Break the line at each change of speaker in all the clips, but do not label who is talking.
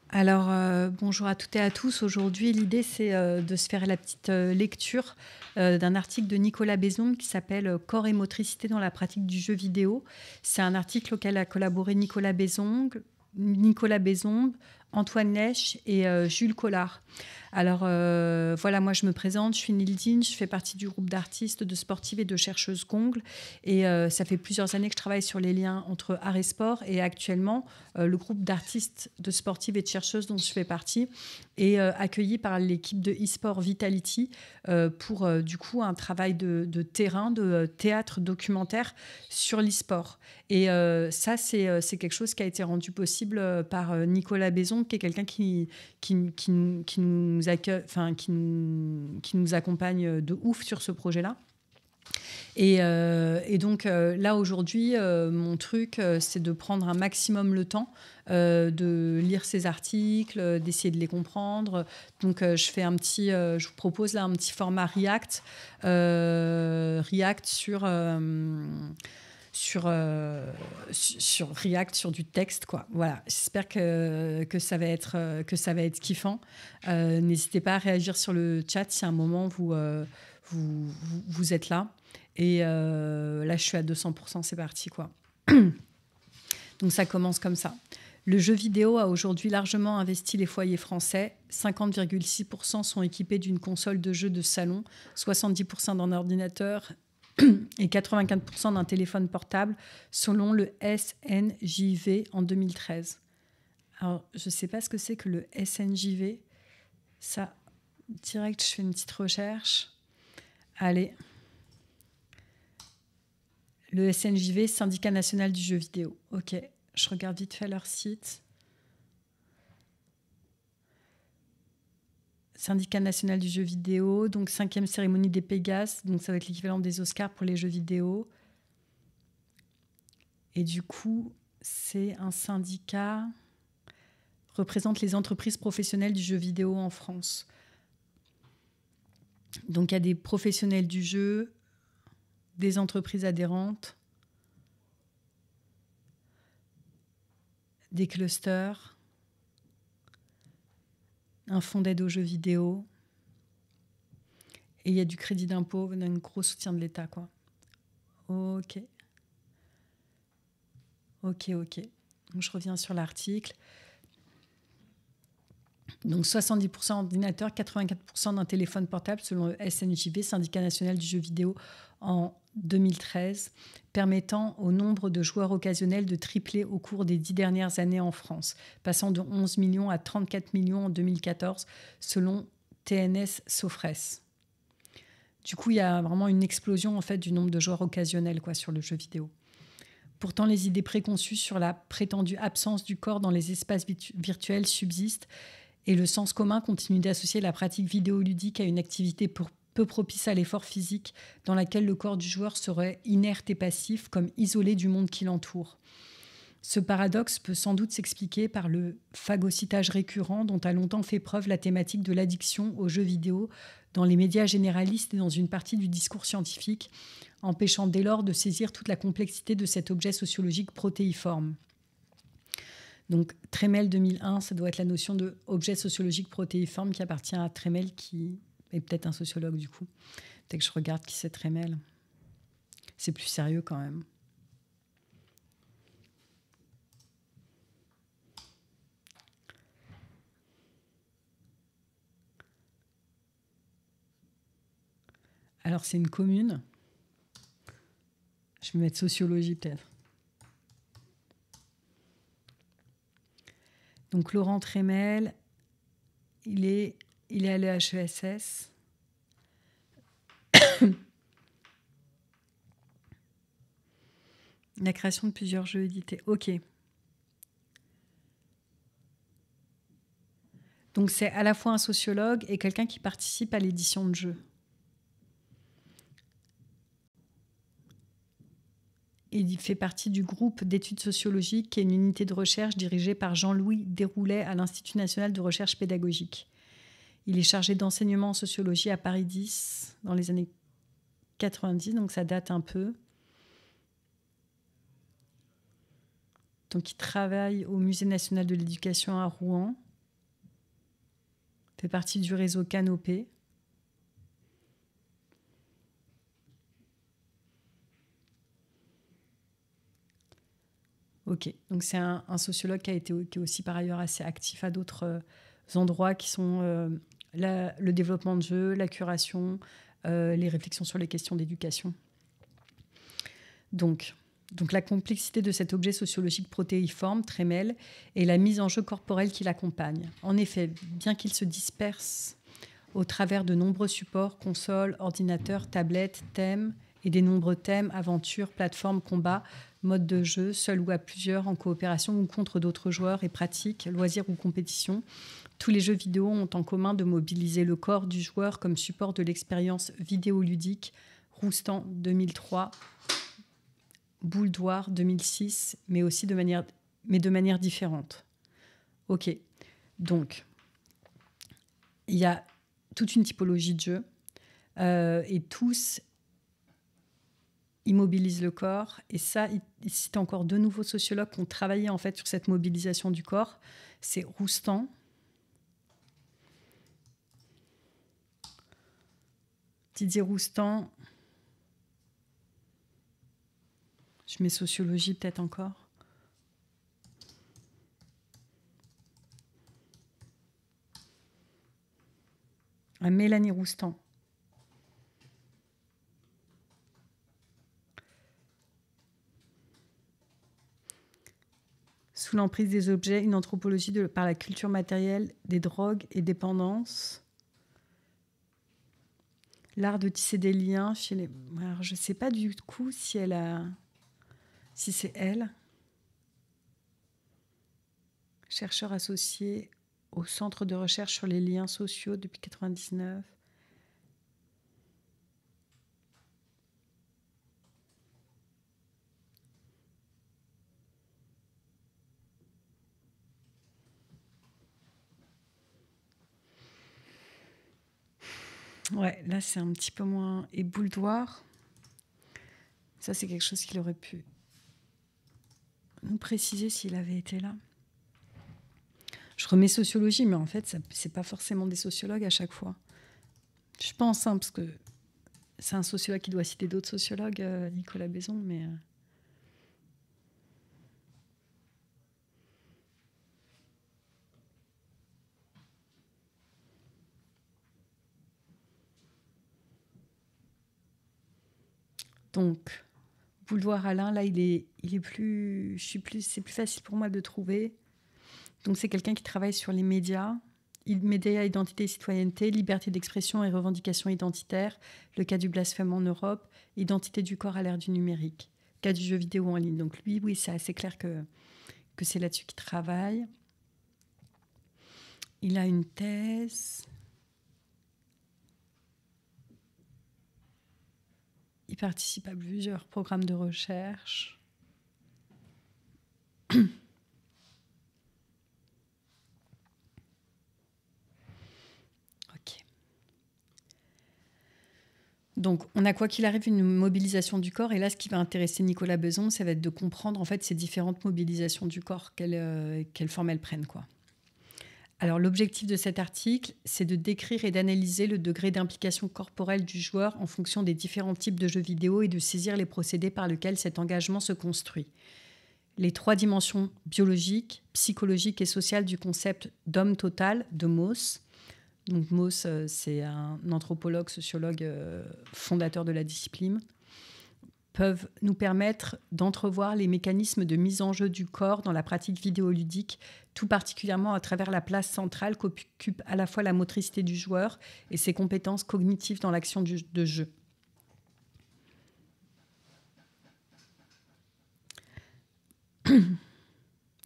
Alors, bonjour à toutes et à tous. Aujourd'hui, l'idée, c'est de se faire la petite lecture d'un article de Nicolas Bézombe qui s'appelle Corps et motricité dans la pratique du jeu vidéo. C'est un article auquel a collaboré Nicolas Bézombe, Antoine Lèche et Jules Collard. Alors, voilà, moi, je me présente, je suis Nildine, je fais partie du groupe d'artistes, de sportives et de chercheuses Gongles. Et ça fait plusieurs années que je travaille sur les liens entre art et sport. Et actuellement, le groupe d'artistes, de sportives et de chercheuses dont je fais partie est accueilli par l'équipe de e-sport Vitality pour du coup un travail de terrain, de théâtre documentaire sur l'e-sport. Et ça, c'est quelque chose qui a été rendu possible par Nicolas Bézon, qui est quelqu'un qui nous accueille, enfin, qui nous accompagne de ouf sur ce projet-là. Et donc là, aujourd'hui, mon truc, c'est de prendre un maximum le temps de lire ces articles, d'essayer de les comprendre. Donc je vous propose là un petit format React sur React, sur du texte, quoi. Voilà, j'espère que ça va être kiffant. N'hésitez pas à réagir sur le chat si à un moment vous êtes là. Et là, je suis à 200%, c'est parti, quoi. Donc ça commence comme ça. Le jeu vidéo a aujourd'hui largement investi les foyers français. 50,6% sont équipés d'une console de jeu de salon, 70% d'un ordinateur et 84% d'un téléphone portable, selon le SNJV en 2013. Alors, je ne sais pas ce que c'est que le SNJV. Ça, direct, je fais une petite recherche. Allez. Le SNJV, Syndicat national du jeu vidéo. Ok, je regarde vite fait leur site. Syndicat national du jeu vidéo, donc 5e cérémonie des Pégases, donc ça va être l'équivalent des Oscars pour les jeux vidéo. Et du coup, c'est un syndicat représente les entreprises professionnelles du jeu vidéo en France. Donc il y a des professionnels du jeu, des entreprises adhérentes, des clusters, un fonds d'aide aux jeux vidéo, et il y a du crédit d'impôt, un gros soutien de l'État, quoi. Ok. Donc, je reviens sur l'article. Donc 70% d'ordinateurs, 84% d'un téléphone portable, selon le SNJV, Syndicat national du jeu vidéo, en 2013, permettant au nombre de joueurs occasionnels de tripler au cours des 10 dernières années en France, passant de 11 millions à 34 millions en 2014, selon TNS Sofres. Du coup, il y a vraiment une explosion en fait, du nombre de joueurs occasionnels quoi, sur le jeu vidéo. Pourtant, les idées préconçues sur la prétendue absence du corps dans les espaces virtuels subsistent et le sens commun continue d'associer la pratique vidéoludique à une activité peu propice à l'effort physique dans laquelle le corps du joueur serait inerte et passif, comme isolé du monde qui l'entoure. Ce paradoxe peut sans doute s'expliquer par le phagocytage récurrent dont a longtemps fait preuve la thématique de l'addiction aux jeux vidéo dans les médias généralistes et dans une partie du discours scientifique, empêchant dès lors de saisir toute la complexité de cet objet sociologique protéiforme. Donc, Tremel 2001, ça doit être la notion d'objet sociologique protéiforme qui appartient à Tremel, qui est peut-être un sociologue du coup. Peut-être que je regarde qui c'est Tremel. C'est plus sérieux quand même. Alors, c'est une commune. Je vais mettre sociologie peut-être. Donc, Laurent Tremel, il est à l'EHESS. La création de plusieurs jeux édités. Ok. Donc, c'est à la fois un sociologue et quelqu'un qui participe à l'édition de jeux. Il fait partie du groupe d'études sociologiques, qui est une unité de recherche dirigée par Jean-Louis Desroulet à l'Institut national de recherche pédagogique. Il est chargé d'enseignement en sociologie à Paris 10 dans les années 90, donc ça date un peu. Donc il travaille au Musée national de l'éducation à Rouen. fait partie du réseau Canopé. Ok, donc c'est un sociologue qui est aussi par ailleurs assez actif à d'autres endroits qui sont le développement de jeux, la curation, les réflexions sur les questions d'éducation. Donc la complexité de cet objet sociologique protéiforme, trémel, et la mise en jeu corporelle qui l'accompagne. En effet, bien qu'il se disperse au travers de nombreux supports, consoles, ordinateurs, tablettes, thèmes, et des nombreux thèmes, aventures, plateformes, combats, modes de jeu, seul ou à plusieurs, en coopération ou contre d'autres joueurs et pratiques, loisirs ou compétitions, tous les jeux vidéo ont en commun de mobiliser le corps du joueur comme support de l'expérience vidéoludique. Roustan 2003, Bouldoir 2006, mais de manière différente. Ok, donc il y a toute une typologie de jeux et tous immobilisent le corps. Et ça, il cite encore deux nouveaux sociologues qui ont travaillé en fait sur cette mobilisation du corps. C'est Roustan, Didier Roustan. Je mets sociologie peut-être encore. Mélanie Roustan. Sous l'emprise des objets, une anthropologie par la culture matérielle des drogues et dépendances. L'art de tisser des liens chez les... Alors, je ne sais pas du coup si c'est elle. Chercheur associé au Centre de recherche sur les liens sociaux depuis 1999. Ouais, là c'est un petit peu moins... Et Bouldoir, ça c'est quelque chose qu'il aurait pu nous préciser s'il avait été là. Je remets sociologie, mais en fait, c'est pas forcément des sociologues à chaque fois. Je pense, parce que c'est un sociologue qui doit citer d'autres sociologues, Nicolas Bézon, mais... Donc, Bouldoir Alain, là, il est plus... c'est plus facile pour moi de trouver. Donc, c'est quelqu'un qui travaille sur les médias, identité et citoyenneté, liberté d'expression et revendication identitaire, le cas du blasphème en Europe, identité du corps à l'ère du numérique, cas du jeu vidéo en ligne. Donc, lui, oui, c'est assez clair que c'est là-dessus qu'il travaille. Il a une thèse... Il participe à plusieurs programmes de recherche. Ok. Donc, on a quoi qu'il arrive une mobilisation du corps. Et là, ce qui va intéresser Nicolas Bézon, ça va être de comprendre en fait ces différentes mobilisations du corps, quelle forme elles prennent, quoi. Alors, l'objectif de cet article, c'est de décrire et d'analyser le degré d'implication corporelle du joueur en fonction des différents types de jeux vidéo et de saisir les procédés par lesquels cet engagement se construit. Les trois dimensions biologiques, psychologiques et sociales du concept d'homme total de Mauss. Donc Mauss, c'est un anthropologue, sociologue, fondateur de la discipline, peuvent nous permettre d'entrevoir les mécanismes de mise en jeu du corps dans la pratique vidéoludique, tout particulièrement à travers la place centrale qu'occupe à la fois la motricité du joueur et ses compétences cognitives dans l'action de jeu.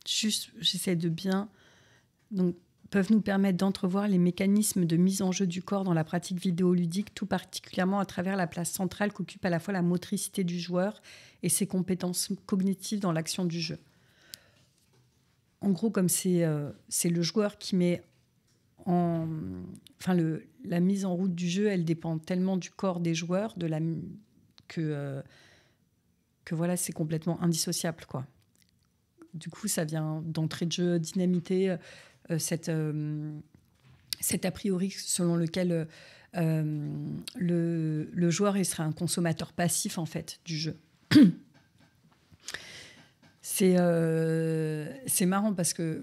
Juste, j'essaie de bien... Donc, peuvent nous permettre d'entrevoir les mécanismes de mise en jeu du corps dans la pratique vidéoludique, tout particulièrement à travers la place centrale qu'occupe à la fois la motricité du joueur et ses compétences cognitives dans l'action du jeu. En gros, comme c'est le joueur qui met en... Enfin, la mise en route du jeu, elle dépend tellement du corps des joueurs que voilà, c'est complètement indissociable, quoi. Du coup, ça vient d'entrée de jeu, dynamiter cette cet a priori selon lequel le joueur il serait un consommateur passif en fait du jeu. C'est marrant parce que,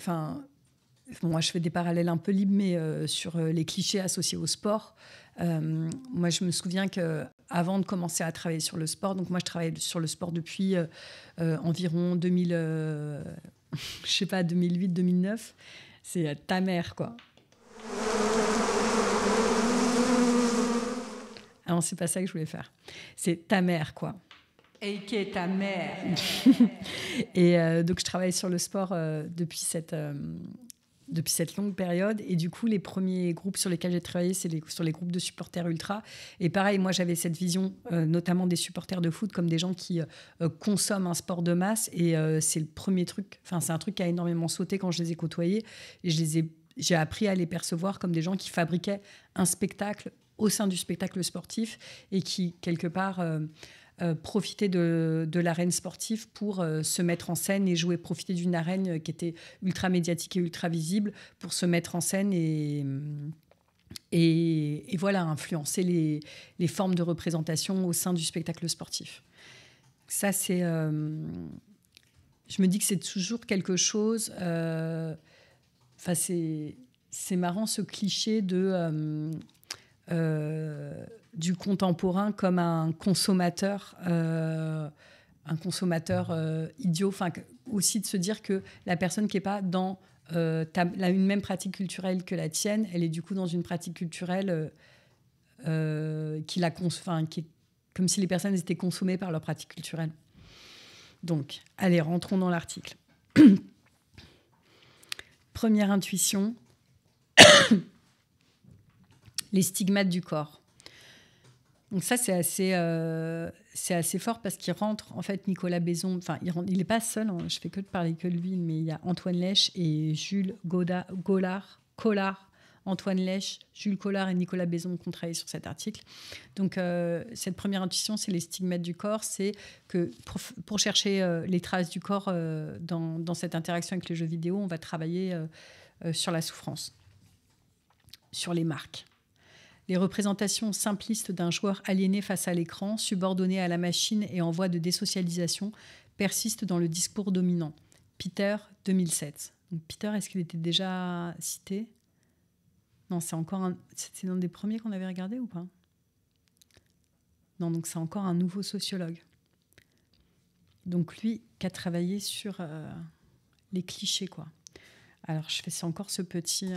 moi je fais des parallèles un peu libres, mais sur les clichés associés au sport. Moi je me souviens qu'avant de commencer à travailler sur le sport, donc moi je travaille sur le sport depuis environ 2000, je sais pas, 2008-2009. C'est ta mère quoi. Ah non, c'est pas ça que je voulais faire. C'est ta mère, quoi.
Et qui est ta mère.
Et donc, je travaille sur le sport depuis cette longue période. Et du coup, les premiers groupes sur lesquels j'ai travaillé, c'est sur les groupes de supporters ultra. Et pareil, moi, j'avais cette vision, notamment des supporters de foot, comme des gens qui consomment un sport de masse. Et c'est le premier truc, c'est un truc qui a énormément sauté quand je les ai côtoyés. Et j'ai appris à les percevoir comme des gens qui fabriquaient un spectacle au sein du spectacle sportif et qui, quelque part, profitaient de l'arène sportive pour se mettre en scène et jouer, profiter d'une arène qui était ultra médiatique et ultra visible pour se mettre en scène et voilà, influencer les formes de représentation au sein du spectacle sportif. Ça, c'est... je me dis que c'est toujours quelque chose... c'est marrant, ce cliché du contemporain comme un consommateur idiot. Aussi de se dire que la personne qui n'est pas dans une même pratique culturelle que la tienne, elle est du coup dans une pratique culturelle qui est comme si les personnes étaient consommées par leur pratique culturelle. Donc, allez, rentrons dans l'article. Première intuition, les stigmates du corps. Donc ça, c'est assez fort parce qu'il rentre, en fait, Nicolas Bézon, il n'est pas seul, hein, je fais que de parler que de lui, mais il y a Antoine Lèche et Jules Collard, Antoine Lèche, Jules Collard et Nicolas Bézon qui ont travaillé sur cet article. Donc cette première intuition, c'est les stigmates du corps, c'est que pour chercher les traces du corps dans cette interaction avec les jeux vidéo, on va travailler sur la souffrance, sur les marques. Les représentations simplistes d'un joueur aliéné face à l'écran, subordonné à la machine et en voie de désocialisation, persistent dans le discours dominant. Peter, 2007. Donc, Peter, est-ce qu'il était déjà cité ? Non, c'était l'un des premiers qu'on avait regardé ou pas ? Non, donc c'est encore un nouveau sociologue. Donc lui, qui a travaillé sur les clichés, quoi. Alors, c'est encore ce petit...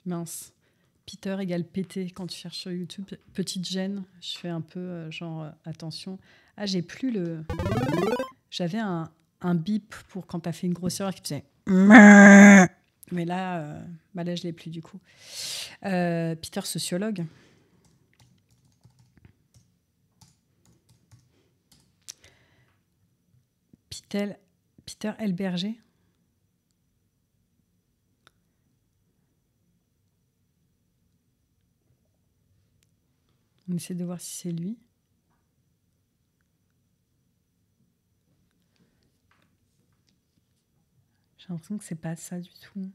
Mince. Peter égale PT quand tu cherches sur YouTube. Petite gêne. Je fais un peu attention. Ah, j'ai plus le... J'avais un bip pour quand tu as fait une grosse erreur qui faisait... Mais là, je l'ai plus du coup. Peter, sociologue. Peter Elberger. On essaie de voir si c'est lui. J'ai l'impression que c'est pas ça du tout.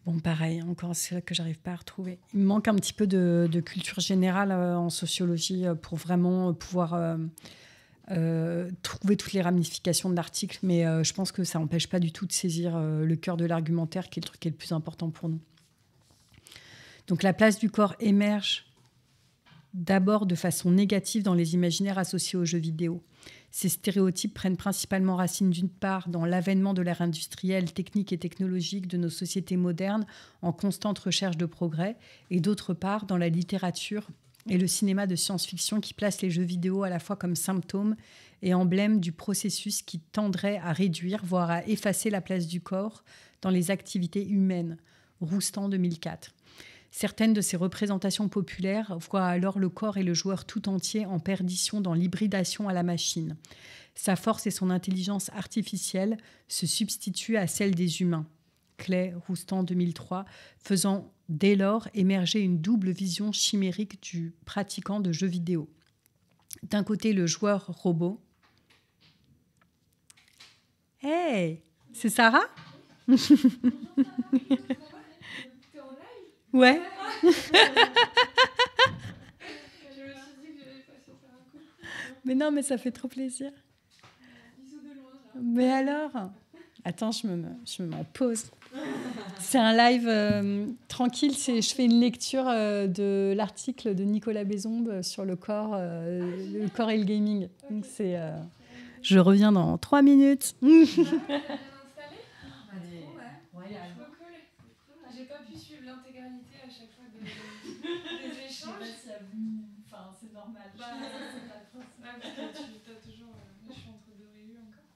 Bon, pareil, encore c'est là que j'arrive pas à retrouver. Il me manque un petit peu de culture générale en sociologie pour vraiment pouvoir trouver toutes les ramifications de l'article, mais je pense que ça n'empêche pas du tout de saisir le cœur de l'argumentaire, qui est le truc qui est le plus important pour nous. Donc la place du corps émerge d'abord de façon négative dans les imaginaires associés aux jeux vidéo. Ces stéréotypes prennent principalement racine d'une part dans l'avènement de l'ère industrielle, technique et technologique de nos sociétés modernes en constante recherche de progrès, et d'autre part dans la littérature et le cinéma de science-fiction qui place les jeux vidéo à la fois comme symptômes et emblèmes du processus qui tendrait à réduire, voire à effacer la place du corps dans les activités humaines. Roustan, 2004. Certaines de ces représentations populaires voient alors le corps et le joueur tout entier en perdition dans l'hybridation à la machine. Sa force et son intelligence artificielle se substituent à celles des humains. Clay, Roustan, 2003, faisant dès lors émerger une double vision chimérique du pratiquant de jeux vidéo. D'un côté, le joueur robot, Hey, c'est Sarah?
T'es en live?
Ouais.
Je me suis dit que j'allais passer faire un coucou.
Mais non, mais ça fait trop plaisir.
Bisous de loin, là.
Mais alors? Attends, je me mets en pause. C'est un live tranquille. Je fais une lecture de l'article de Nicolas Bézombe sur le corps et le gaming. Donc je reviens dans 3 minutes.
T'as bien installé? Trop cool. J'ai pas pu suivre l'intégralité à chaque fois des échanges.
C'est normal.
Parce que t'as toujours... je suis entre deux réus encore.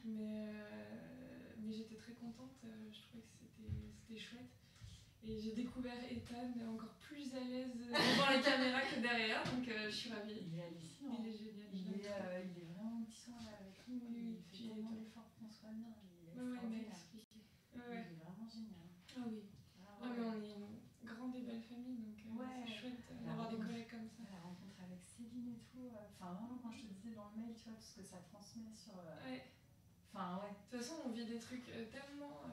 Mais j'étais très contente. Je trouvais que c'était chouette. Et j'ai découvert Ethan encore plus à l'aise devant la caméra que derrière. Donc je suis ravie.
Il est hallucinant.
Il est génial.
Il est vraiment puissant là avec nous.
Oui,
Il fait tellement d'efforts pour qu'on soit bien. Il est
il m'a
extraordinaire.
expliqué.
Il est vraiment génial.
Ah oui. Ah, mais on est une grande et belle famille, donc c'est chouette d'avoir des collègues comme ça.
La rencontre avec Céline et tout. Vraiment, quand je te disais dans le mail, tu vois, tout ce que ça transmet sur.
Ouais.
Ouais.
De toute façon, on vit des trucs tellement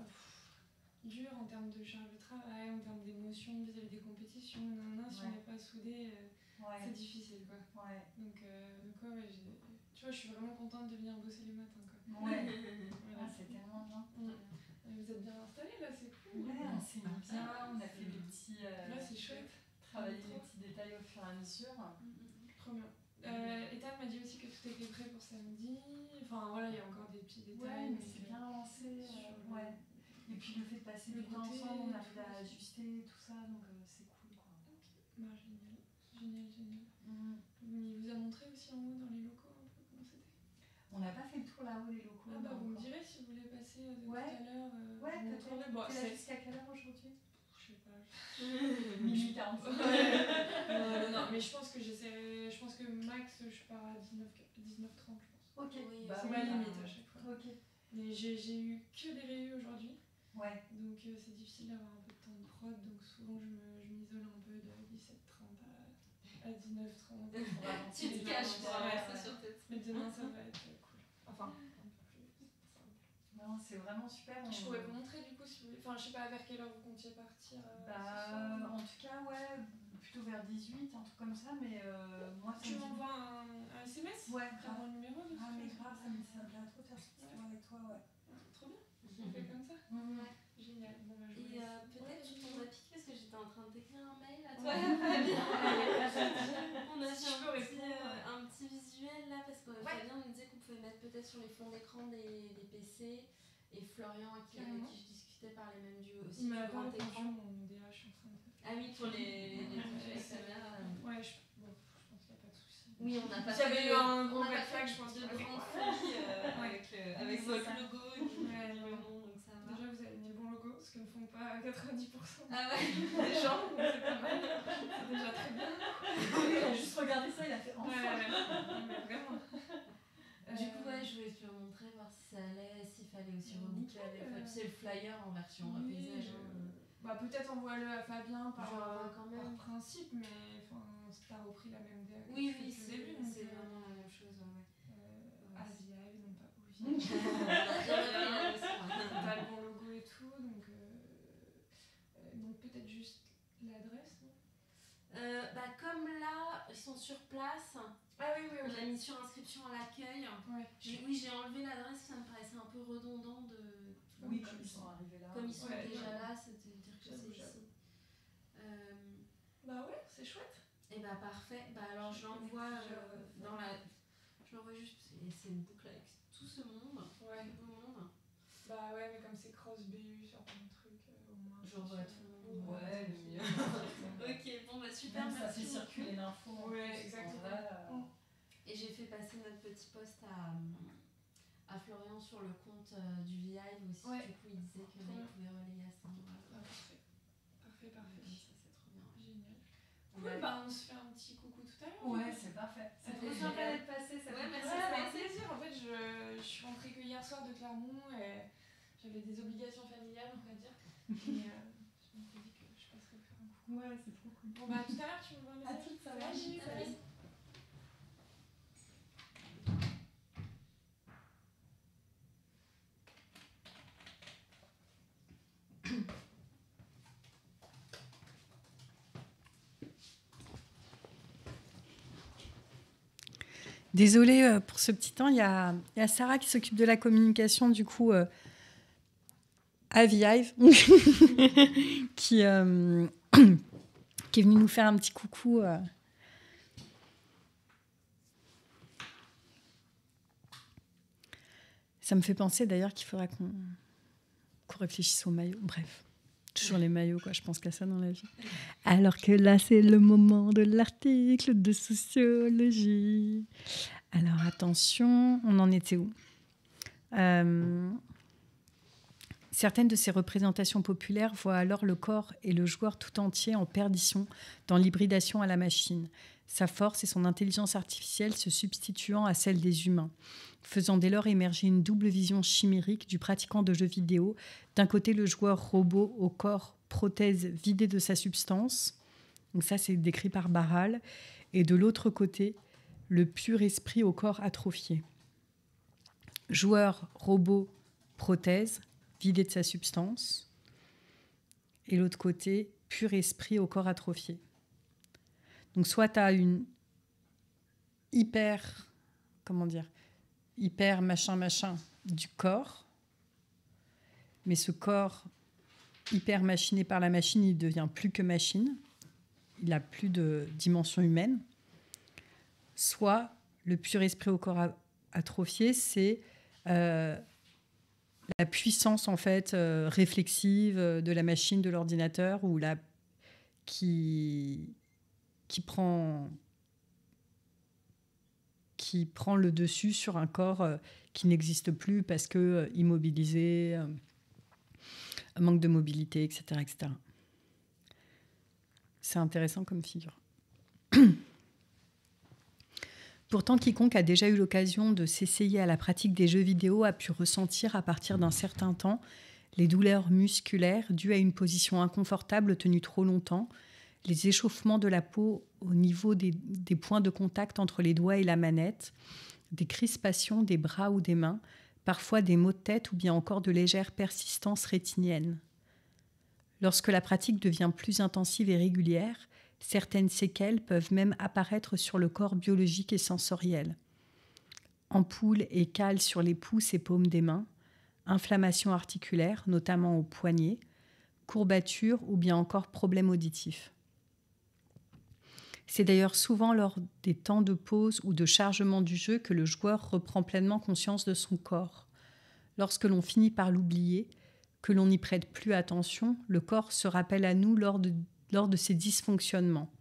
durs en termes de charge de travail, en termes d'émotions vis-à-vis des compétitions. Si on n'est pas soudés, c'est difficile, quoi.
Ouais.
Donc tu vois, je suis vraiment contente de venir bosser les matins, quoi.
Ouais.
Voilà.
C'est tellement bien.
Vous êtes bien installés là, c'est cool.
Ouais, on s'est mis bien, on a fait des petits.
Là, c'est chouette.
Travailler les petits détails au fur et à mesure.
Trop bien. Ethan m'a dit aussi que tout était prêt pour samedi. Enfin voilà, il y a encore des petits détails.
Ouais, mais c'est bien avancé. Ouais. Et puis le fait de passer du temps ensemble, on arrive à ajuster tout ça, donc c'est cool, quoi.
Bah, génial. Il vous a montré aussi en haut dans les locaux un peu comment c'était?
On n'a pas fait le tour là-haut des locaux.
Ah bah vous me direz si vous voulez passer tout à l'heure.
Ouais, peut-être.
Bon,
t'es là jusqu'à quelle heure aujourd'hui?
Je sais pas.
Minuit 45.
Non, mais je pense que max je pars à 19h30 je pense.
Ok,
c'est ma limite à chaque fois.
Ok.
Mais j'ai eu que des réus aujourd'hui.
Ouais.
Donc c'est difficile d'avoir un peu de temps de prod, donc souvent je m'isole un peu de 17h30 à 19h30.
Tu te caches pour avoir ça sur tête.
Mais demain ça va être cool. Enfin, un peu plus simple.
Non, c'est vraiment super.
Je pourrais vous montrer du coup si vous voulez. Enfin, je sais pas vers quelle heure vous comptiez partir.
En tout cas, ouais, plutôt vers 18, un truc comme ça, mais moi ça
Tu
me
m'envoies un SMS?
Ouais,
T'as mon numéro de
Ah, mais
toute
grave,
façon.
ça me plairait trop de faire cette histoire avec toi, ouais.
Trop bien. On fait comme ça.
Ouais.
Génial. Bon, bah, je vous
Et
laisse.
peut-être tu t'en as piqué parce que j'étais en train de t'écrire un mail à toi. On a
Si
fait
je peux répondre.
un petit visuel là parce que Fabien me disait qu'on pouvait mettre peut-être sur les fonds d'écran des PC et Florian avec qui je discutais parlait même aussi
Il
du
m'a pas
grand
répondu
écran.
mon DH en train de.
Ah oui, pour les trucs avec sa mère.
Ouais, je pense qu'il n'y a pas de souci.
Oui, on n'a pas
S'il y avait eu un gros
on n'a
red
pas
flag,
fait
je pense
de
qu'il y
grande
aurait
folie avec votre logo et puis
Ouais,
le
non.
nom, donc ça va.
Déjà, vous avez mis le bon logo, ce que ne font pas 90%
Ah ouais.
des gens, donc c'est pas mal. C'est déjà très bien.
Il a juste regardé ça, il a fait enfin.
Mais vraiment.
Du coup, ouais, je voulais te le montrer, voir si ça allait, s'il fallait aussi reboucler avec. Tu sais, le flyer en version paysage.
Bah, peut-être envoie-le à Fabien par principe, mais t'as repris la même DA que
Oui,
depuis le début. Donc,
c'est vraiment la même chose.
Asia, non pas
On a bien repris la leçon.
T'as le bon logo et tout, donc peut-être juste l'adresse, non?
Comme là, ils sont sur place.
Ah oui,
On a mis sur inscription à l'accueil.
Ouais.
J'ai enlevé l'adresse, ça me paraissait un peu redondant de.
Oui, comme ils sont arrivés là.
Comme ils sont déjà là, c'était de dire que c'est ici.
Bah ouais, c'est chouette.
Et bah parfait. Bah alors je l'envoie dans la. Je l'envoie juste. Et c'est une boucle avec tout ce monde.
Ouais.
Tout le monde.
Bah ouais, mais comme c'est cross BU sur plein de trucs, au moins.
Je revois tout le monde.
Ouais, mais.
Ok, bon bah super,
Même ça
merci.
fait circuler l'info.
Ouais, exactement.
Et j'ai fait passer notre petit post à Florian sur le compte du VIve aussi.
Ouais.
Du coup, il disait qu'il pouvait relayer à ce moment-là.
Parfait.
Ça, c'est trop bien.
Génial. Cool, bah on se fait un petit coucou tout à l'heure.
Ouais, c'est parfait. C'est trop sympa d'être passé. Ça fait
merci.
Ça fait plaisir. En fait, je suis rentrée que hier soir de Clermont et j'avais des obligations familiales, on va dire. Et je m'étais dit que je passerais faire un coucou.
Ouais, c'est trop cool.
Bon, bah tout à l'heure, tu me vois le
À
message.
tout, ça va.
Salut.
Désolée pour ce petit temps. Il y a Sarah qui s'occupe de la communication, du coup, à VIve, qui est venue nous faire un petit coucou. Ça me fait penser d'ailleurs qu'il faudra qu'on réfléchisse aux maillots. Bref, toujours les maillots, quoi. Je pense qu'à ça dans la vie. Alors que là, c'est le moment de l'article de sociologie. Alors attention, on en était où ? Certaines de ces représentations populaires voient alors le corps et le joueur tout entier en perdition dans l'hybridation à la machine, sa force et son intelligence artificielle se substituant à celle des humains, faisant dès lors émerger une double vision chimérique du pratiquant de jeux vidéo. D'un côté, le joueur robot au corps prothèse vidé de sa substance, donc ça c'est décrit par Barral, et de l'autre côté, le pur esprit au corps atrophié. Joueur robot prothèse vidé de sa substance, et l'autre côté, pur esprit au corps atrophié. Donc soit tu as une hyper machin du corps, mais ce corps hyper machiné par la machine, il devient plus que machine, il n'a plus de dimension humaine. Soit le pur esprit au corps atrophié, c'est la puissance en fait réflexive de la machine, de l'ordinateur, ou qui prend le dessus sur un corps qui n'existe plus parce que immobilisé, manque de mobilité, etc., etc. C'est intéressant comme figure. Pourtant, quiconque a déjà eu l'occasion de s'essayer à la pratique des jeux vidéo a pu ressentir à partir d'un certain temps les douleurs musculaires dues à une position inconfortable tenue trop longtemps, les échauffements de la peau au niveau des points de contact entre les doigts et la manette, des crispations des bras ou des mains, parfois des maux de tête ou bien encore de légères persistances rétiniennes. Lorsque la pratique devient plus intensive et régulière, certaines séquelles peuvent même apparaître sur le corps biologique et sensoriel. Ampoules et cales sur les pouces et paumes des mains, inflammations articulaires, notamment aux poignets, courbatures ou bien encore problèmes auditifs. C'est d'ailleurs souvent lors des temps de pause ou de chargement du jeu que le joueur reprend pleinement conscience de son corps. Lorsque l'on finit par l'oublier, que l'on n'y prête plus attention, le corps se rappelle à nous lors de ces dysfonctionnements.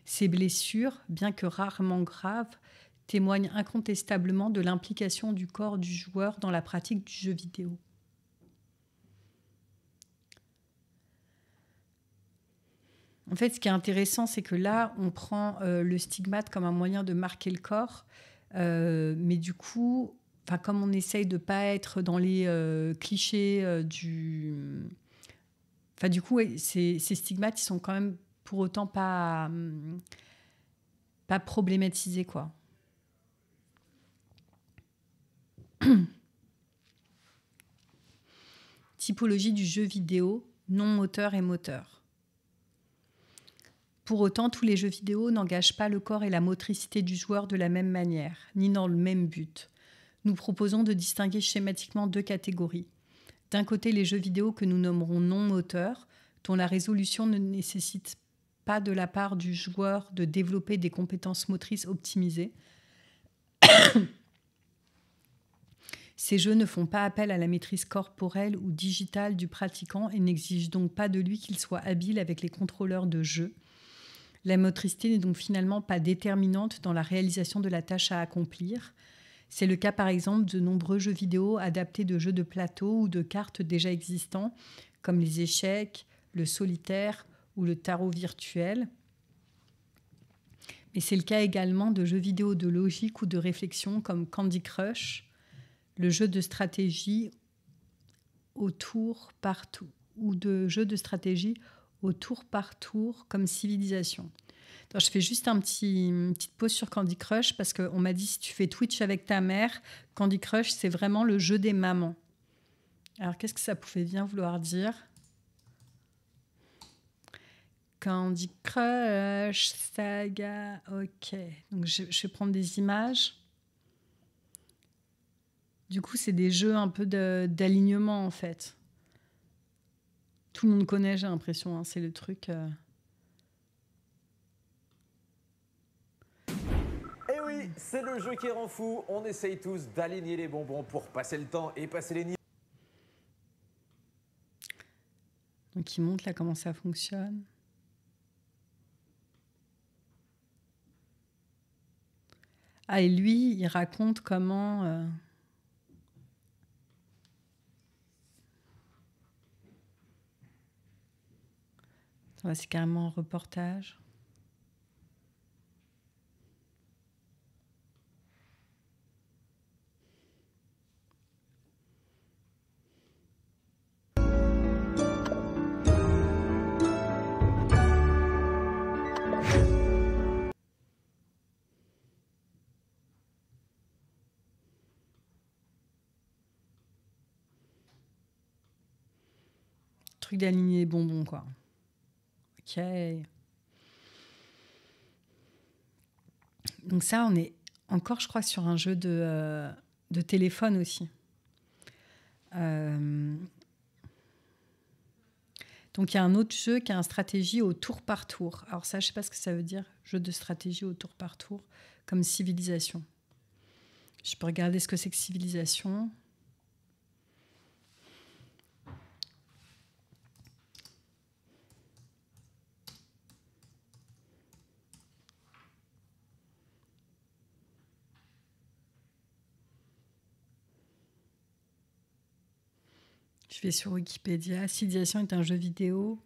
Ces blessures, bien que rarement graves, témoignent incontestablement de l'implication du corps du joueur dans la pratique du jeu vidéo. En fait, ce qui est intéressant, c'est que là, on prend le stigmate comme un moyen de marquer le corps, mais du coup, comme on essaye de ne pas être dans les clichés du coup, ces stigmates, ils sont quand même pour autant pas problématisés, quoi. Typologie du jeu vidéo, non moteur et moteur. Pour autant, tous les jeux vidéo n'engagent pas le corps et la motricité du joueur de la même manière, ni dans le même but. Nous proposons de distinguer schématiquement deux catégories. D'un côté, les jeux vidéo que nous nommerons non moteurs, dont la résolution ne nécessite pas de la part du joueur de développer des compétences motrices optimisées. Ces jeux ne font pas appel à la maîtrise corporelle ou digitale du pratiquant et n'exigent donc pas de lui qu'il soit habile avec les contrôleurs de jeu. La motricité n'est donc finalement pas déterminante dans la réalisation de la tâche à accomplir. C'est le cas par exemple de nombreux jeux vidéo adaptés de jeux de plateau ou de cartes déjà existants, comme les échecs, le solitaire ou le tarot virtuel. Mais c'est le cas également de jeux vidéo de logique ou de réflexion comme Candy Crush, le jeu de stratégie au tour par tour, ou de jeux de stratégie au tour par tour comme Civilisation. Alors, je fais juste une petite pause sur Candy Crush parce qu'on m'a dit si tu fais Twitch avec ta mère, Candy Crush, c'est vraiment le jeu des mamans. Alors, qu'est-ce que ça pouvait bien vouloir dire ? Candy Crush, saga, ok. Donc, je vais prendre des images. Du coup, c'est des jeux un peu d'alignement, en fait. Tout le monde connaît, j'ai l'impression. Hein, c'est le truc...
Et oui, c'est le jeu qui rend fou. On essaye tous d'aligner les bonbons pour passer le temps et passer les niveaux.
Donc, il montre là comment ça fonctionne. Ah, et lui, il raconte comment... c'est carrément un reportage. Truc d'aligner les bonbons, quoi. Ok. Donc ça, on est encore, je crois, sur un jeu de téléphone aussi. Donc, il y a un autre jeu qui a une stratégie au tour par tour. Alors ça, je ne sais pas ce que ça veut dire, jeu de stratégie au tour par tour, comme Civilisation. Je peux regarder ce que c'est que Civilisation. Je vais sur Wikipédia. Civilisation est un jeu vidéo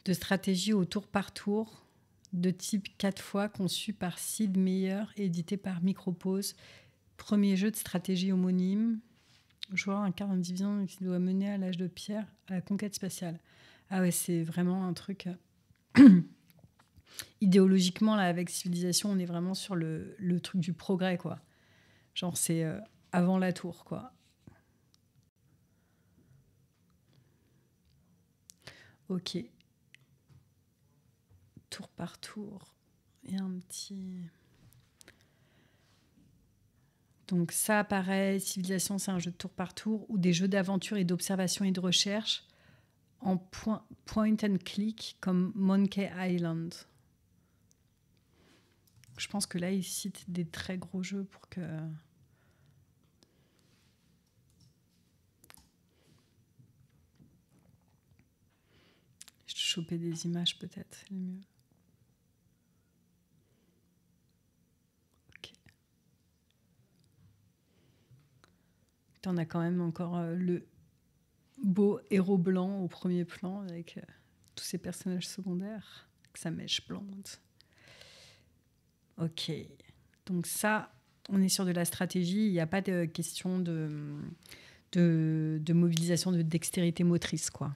de stratégie au tour par tour, de type 4x, conçu par Sid Meier et édité par Micropose. Premier jeu de stratégie homonyme. Le joueur incarne une division qui doit mener à l'âge de pierre à la conquête spatiale. Ah ouais, c'est vraiment un truc... Idéologiquement, là, avec Civilisation, on est vraiment sur le truc du progrès, quoi. Genre, c'est avant la tour, quoi. Ok. Tour par tour. Et un petit... Donc ça, pareil, Civilisation, c'est un jeu de tour par tour, ou des jeux d'aventure et d'observation et de recherche en point and click, comme Monkey Island. Je pense que là, il cite des très gros jeux pour que... Je te choper des images, peut-être, c'est le mieux. Ok. On a quand même encore le beau héros blanc au premier plan, avec tous ces personnages secondaires, avec sa mèche blonde. Ok. Donc ça, on est sur de la stratégie. Il n'y a pas de question de mobilisation de dextérité motrice, quoi.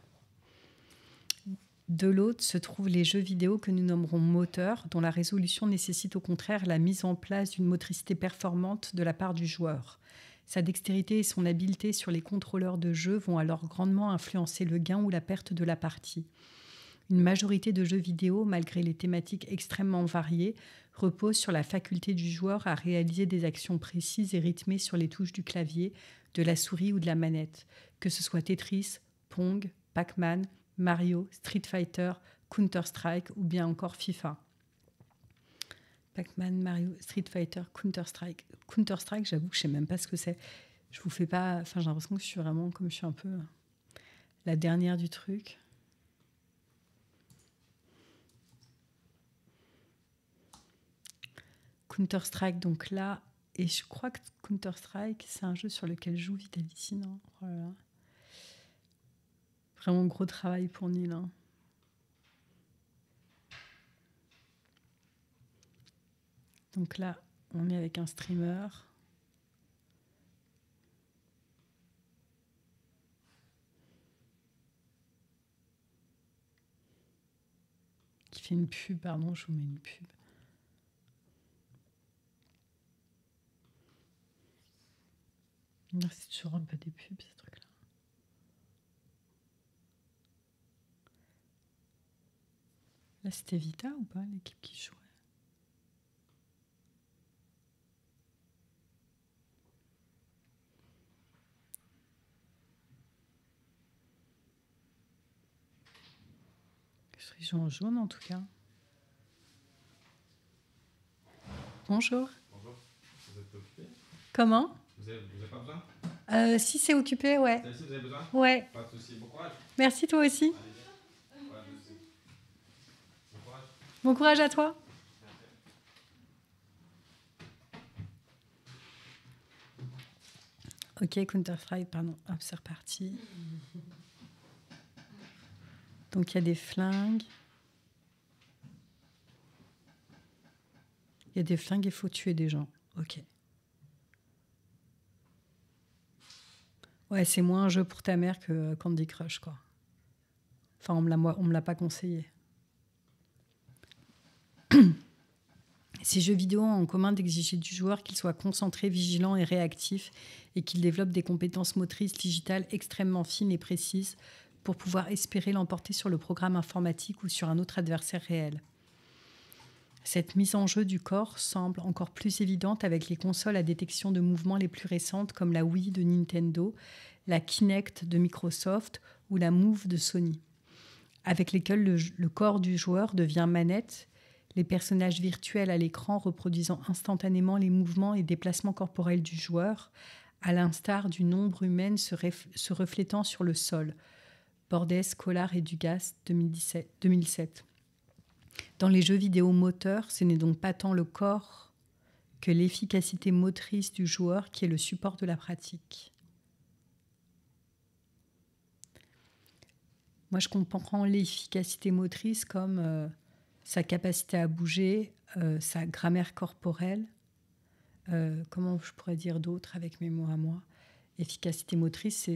De l'autre se trouvent les jeux vidéo que nous nommerons moteurs, dont la résolution nécessite au contraire la mise en place d'une motricité performante de la part du joueur. Sa dextérité et son habileté sur les contrôleurs de jeu vont alors grandement influencer le gain ou la perte de la partie. Une majorité de jeux vidéo, malgré les thématiques extrêmement variées, repose sur la faculté du joueur à réaliser des actions précises et rythmées sur les touches du clavier, de la souris ou de la manette, que ce soit Tetris, Pong, Pac-Man, Mario, Street Fighter, Counter-Strike ou bien encore FIFA. Pac-Man, Mario, Street Fighter, Counter-Strike. Counter-Strike, j'avoue que je ne sais même pas ce que c'est. Je vous fais pas... Enfin, j'ai l'impression que je suis vraiment... Comme je suis un peu la dernière du truc. Counter-Strike, donc là... Et je crois que Counter-Strike, c'est un jeu sur lequel joue Vitality, non ? Oh là là. Vraiment gros travail pour Neil. Hein. Donc là, on est avec un streamer. Qui fait une pub, pardon, je vous mets une pub. C'est toujours un peu des pubs, ces trucs-là. Là, c'était Vita ou pas, l'équipe qui jouait? Ils en jaune en tout cas. Bonjour.
Bonjour, vous êtes occupé?
Comment?
Vous avez pas besoin?
Si c'est occupé, ouais.
Celle-ci, vous avez besoin?
Ouais.
Pas de souci, bon courage.
Merci toi aussi.
Allez-y. Pas de souci. Bon courage.
Bon courage à toi. Ok, Counter-Strike, pardon. Hop, c'est reparti. Donc, il y a des flingues. Il y a des flingues, il faut tuer des gens. Ok. Ouais, c'est moins un jeu pour ta mère que Candy Crush, quoi. Enfin, on me l'a pas conseillé. Ces jeux vidéo ont en commun d'exiger du joueur qu'il soit concentré, vigilant et réactif et qu'il développe des compétences motrices digitales extrêmement fines et précises pour pouvoir espérer l'emporter sur le programme informatique ou sur un autre adversaire réel. Cette mise en jeu du corps semble encore plus évidente avec les consoles à détection de mouvements les plus récentes comme la Wii de Nintendo, la Kinect de Microsoft ou la Move de Sony, avec lesquelles le corps du joueur devient manette, les personnages virtuels à l'écran reproduisant instantanément les mouvements et déplacements corporels du joueur, à l'instar d'une ombre humaine se reflétant sur le sol. Bordes, Collard et Dugas, 2007. Dans les jeux vidéo moteurs, ce n'est donc pas tant le corps que l'efficacité motrice du joueur qui est le support de la pratique. Moi, je comprends l'efficacité motrice comme sa capacité à bouger, sa grammaire corporelle. Comment je pourrais dire d'autres avec mes mots à moi? Efficacité motrice, c'est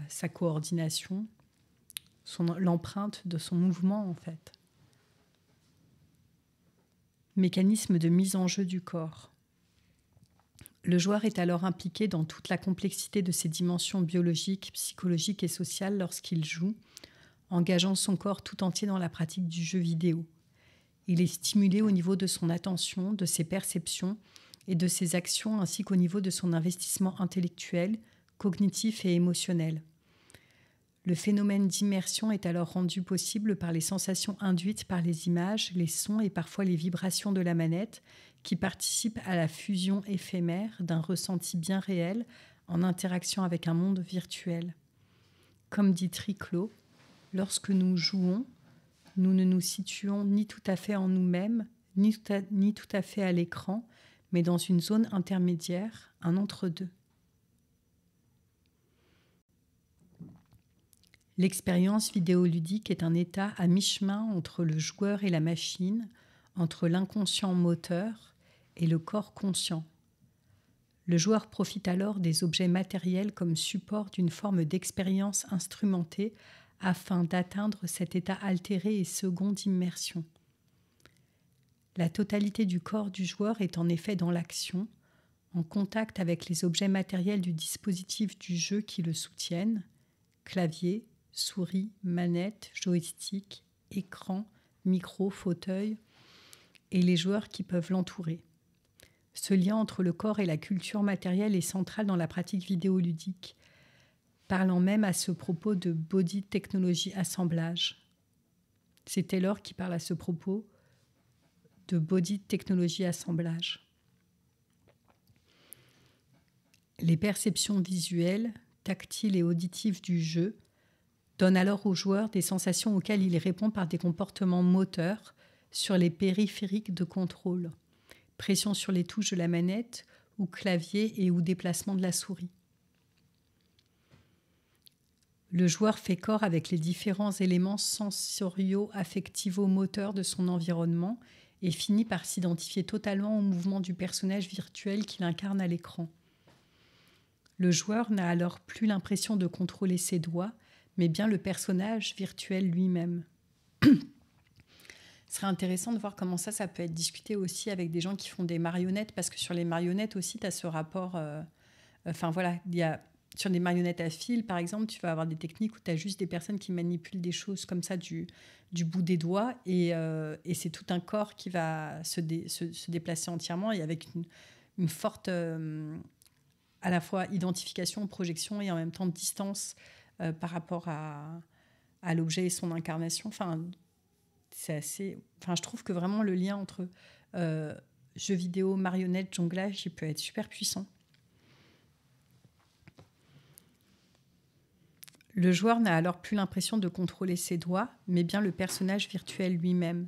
sa coordination, l'empreinte de son mouvement, en fait. Mécanisme de mise en jeu du corps. Le joueur est alors impliqué dans toute la complexité de ses dimensions biologiques, psychologiques et sociales lorsqu'il joue, engageant son corps tout entier dans la pratique du jeu vidéo. Il est stimulé au niveau de son attention, de ses perceptions et de ses actions, ainsi qu'au niveau de son investissement intellectuel, cognitif et émotionnel. Le phénomène d'immersion est alors rendu possible par les sensations induites par les images, les sons et parfois les vibrations de la manette, qui participent à la fusion éphémère d'un ressenti bien réel en interaction avec un monde virtuel. Comme dit Triclot, lorsque nous jouons, nous ne nous situons ni tout à fait en nous-mêmes, ni tout à fait à l'écran, mais dans une zone intermédiaire, un entre-deux. L'expérience vidéoludique est un état à mi-chemin entre le joueur et la machine, entre l'inconscient moteur et le corps conscient. Le joueur profite alors des objets matériels comme support d'une forme d'expérience instrumentée afin d'atteindre cet état altéré et second d'immersion. La totalité du corps du joueur est en effet dans l'action, en contact avec les objets matériels du dispositif du jeu qui le soutiennent, clavier, souris, manette, joystick, écran, micro, fauteuil, et les joueurs qui peuvent l'entourer. Ce lien entre le corps et la culture matérielle est central dans la pratique vidéoludique, parlant même à ce propos de body technology assemblage. C'est Taylor qui parle à ce propos de body technology assemblage. Les perceptions visuelles, tactiles et auditives du jeu donnent alors au joueur des sensations auxquelles il répond par des comportements moteurs sur les périphériques de contrôle, pression sur les touches de la manette ou clavier et ou déplacement de la souris. Le joueur fait corps avec les différents éléments sensorio-affectivo-moteurs de son environnement et finit par s'identifier totalement au mouvement du personnage virtuel qu'il incarne à l'écran. Le joueur n'a alors plus l'impression de contrôler ses doigts, mais bien le personnage virtuel lui-même. Ce serait intéressant de voir comment ça peut être discuté aussi avec des gens qui font des marionnettes, parce que sur les marionnettes aussi, tu as ce rapport... il y a, sur des marionnettes à fil, par exemple, tu vas avoir des techniques où tu as juste des personnes qui manipulent des choses comme ça du bout des doigts, et c'est tout un corps qui va se déplacer entièrement, et avec une forte... à la fois identification, projection, et en même temps distance par rapport à à l'objet et son incarnation. Enfin, c'est assez... Enfin, je trouve que vraiment le lien entre jeux vidéo, marionnette, jonglage, il peut être super puissant. Le joueur n'a alors plus l'impression de contrôler ses doigts, mais bien le personnage virtuel lui-même.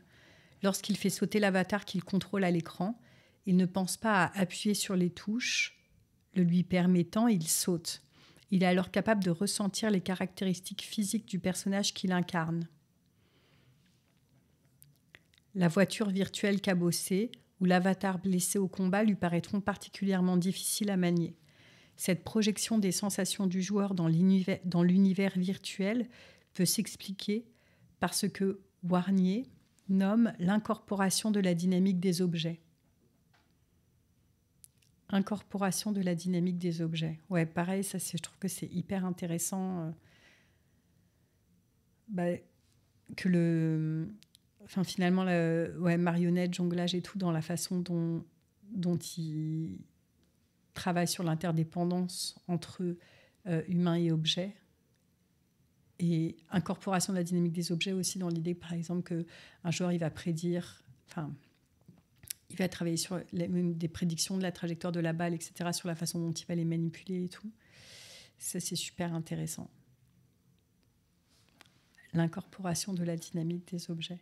Lorsqu'il fait sauter l'avatar qu'il contrôle à l'écran, il ne pense pas à appuyer sur les touches. Le lui permettant, il saute. Il est alors capable de ressentir les caractéristiques physiques du personnage qu'il incarne. La voiture virtuelle cabossée ou l'avatar blessé au combat lui paraîtront particulièrement difficiles à manier. Cette projection des sensations du joueur dans l'univers virtuel peut s'expliquer par ce que Warnier nomme l'incorporation de la dynamique des objets. Incorporation de la dynamique des objets. Ouais, pareil, ça, je trouve que c'est hyper intéressant. Que le... Enfin, finalement, marionnette, jonglage et tout, dans la façon dont il travaille sur l'interdépendance entre humains et objets. Et incorporation de la dynamique des objets aussi dans l'idée, par exemple, qu'un joueur, il va prédire... Enfin, il va travailler sur des prédictions de la trajectoire de la balle, etc., sur la façon dont il va les manipuler et tout. Ça, c'est super intéressant. L'incorporation de la dynamique des objets.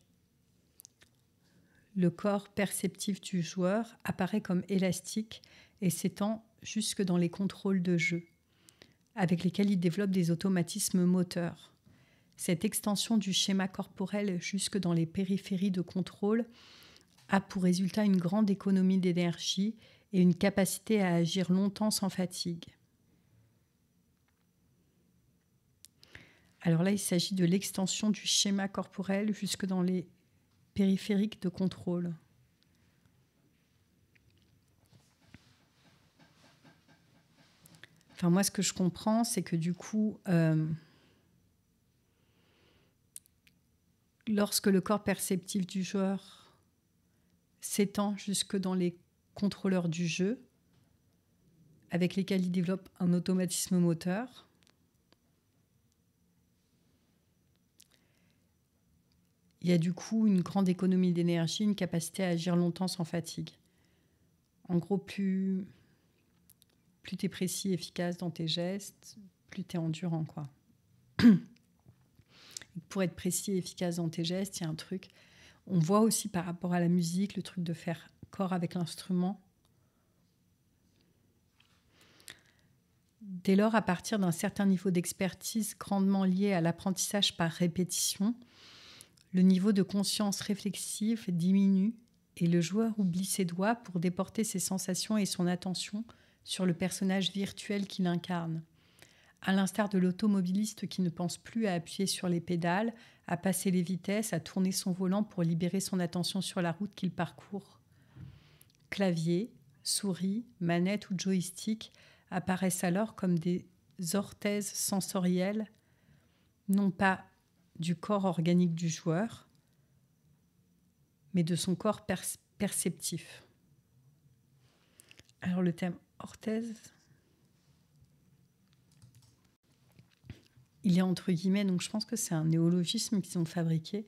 Le corps perceptif du joueur apparaît comme élastique et s'étend jusque dans les contrôles de jeu, avec lesquels il développe des automatismes moteurs. Cette extension du schéma corporel jusque dans les périphéries de contrôle a pour résultat une grande économie d'énergie et une capacité à agir longtemps sans fatigue. Alors là, il s'agit de l'extension du schéma corporel jusque dans les périphériques de contrôle. Enfin, moi, ce que je comprends, c'est que du coup, lorsque le corps perceptif du joueur s'étend jusque dans les contrôleurs du jeu, avec lesquels il développe un automatisme moteur, il y a du coup une grande économie d'énergie, une capacité à agir longtemps sans fatigue. En gros, plus tu es précis et efficace dans tes gestes, plus tu es endurant, quoi. Pour être précis et efficace dans tes gestes, il y a un truc. On voit aussi par rapport à la musique, le truc de faire corps avec l'instrument. Dès lors, à partir d'un certain niveau d'expertise grandement lié à l'apprentissage par répétition, le niveau de conscience réflexive diminue et le joueur oublie ses doigts pour déporter ses sensations et son attention sur le personnage virtuel qu'il incarne. À l'instar de l'automobiliste qui ne pense plus à appuyer sur les pédales, à passer les vitesses, à tourner son volant pour libérer son attention sur la route qu'il parcourt. Clavier, souris, manette ou joystick apparaissent alors comme des orthèses sensorielles, non pas du corps organique du joueur, mais de son corps perceptif. Alors le terme orthèse, il est entre guillemets, donc je pense que c'est un néologisme qu'ils ont fabriqué,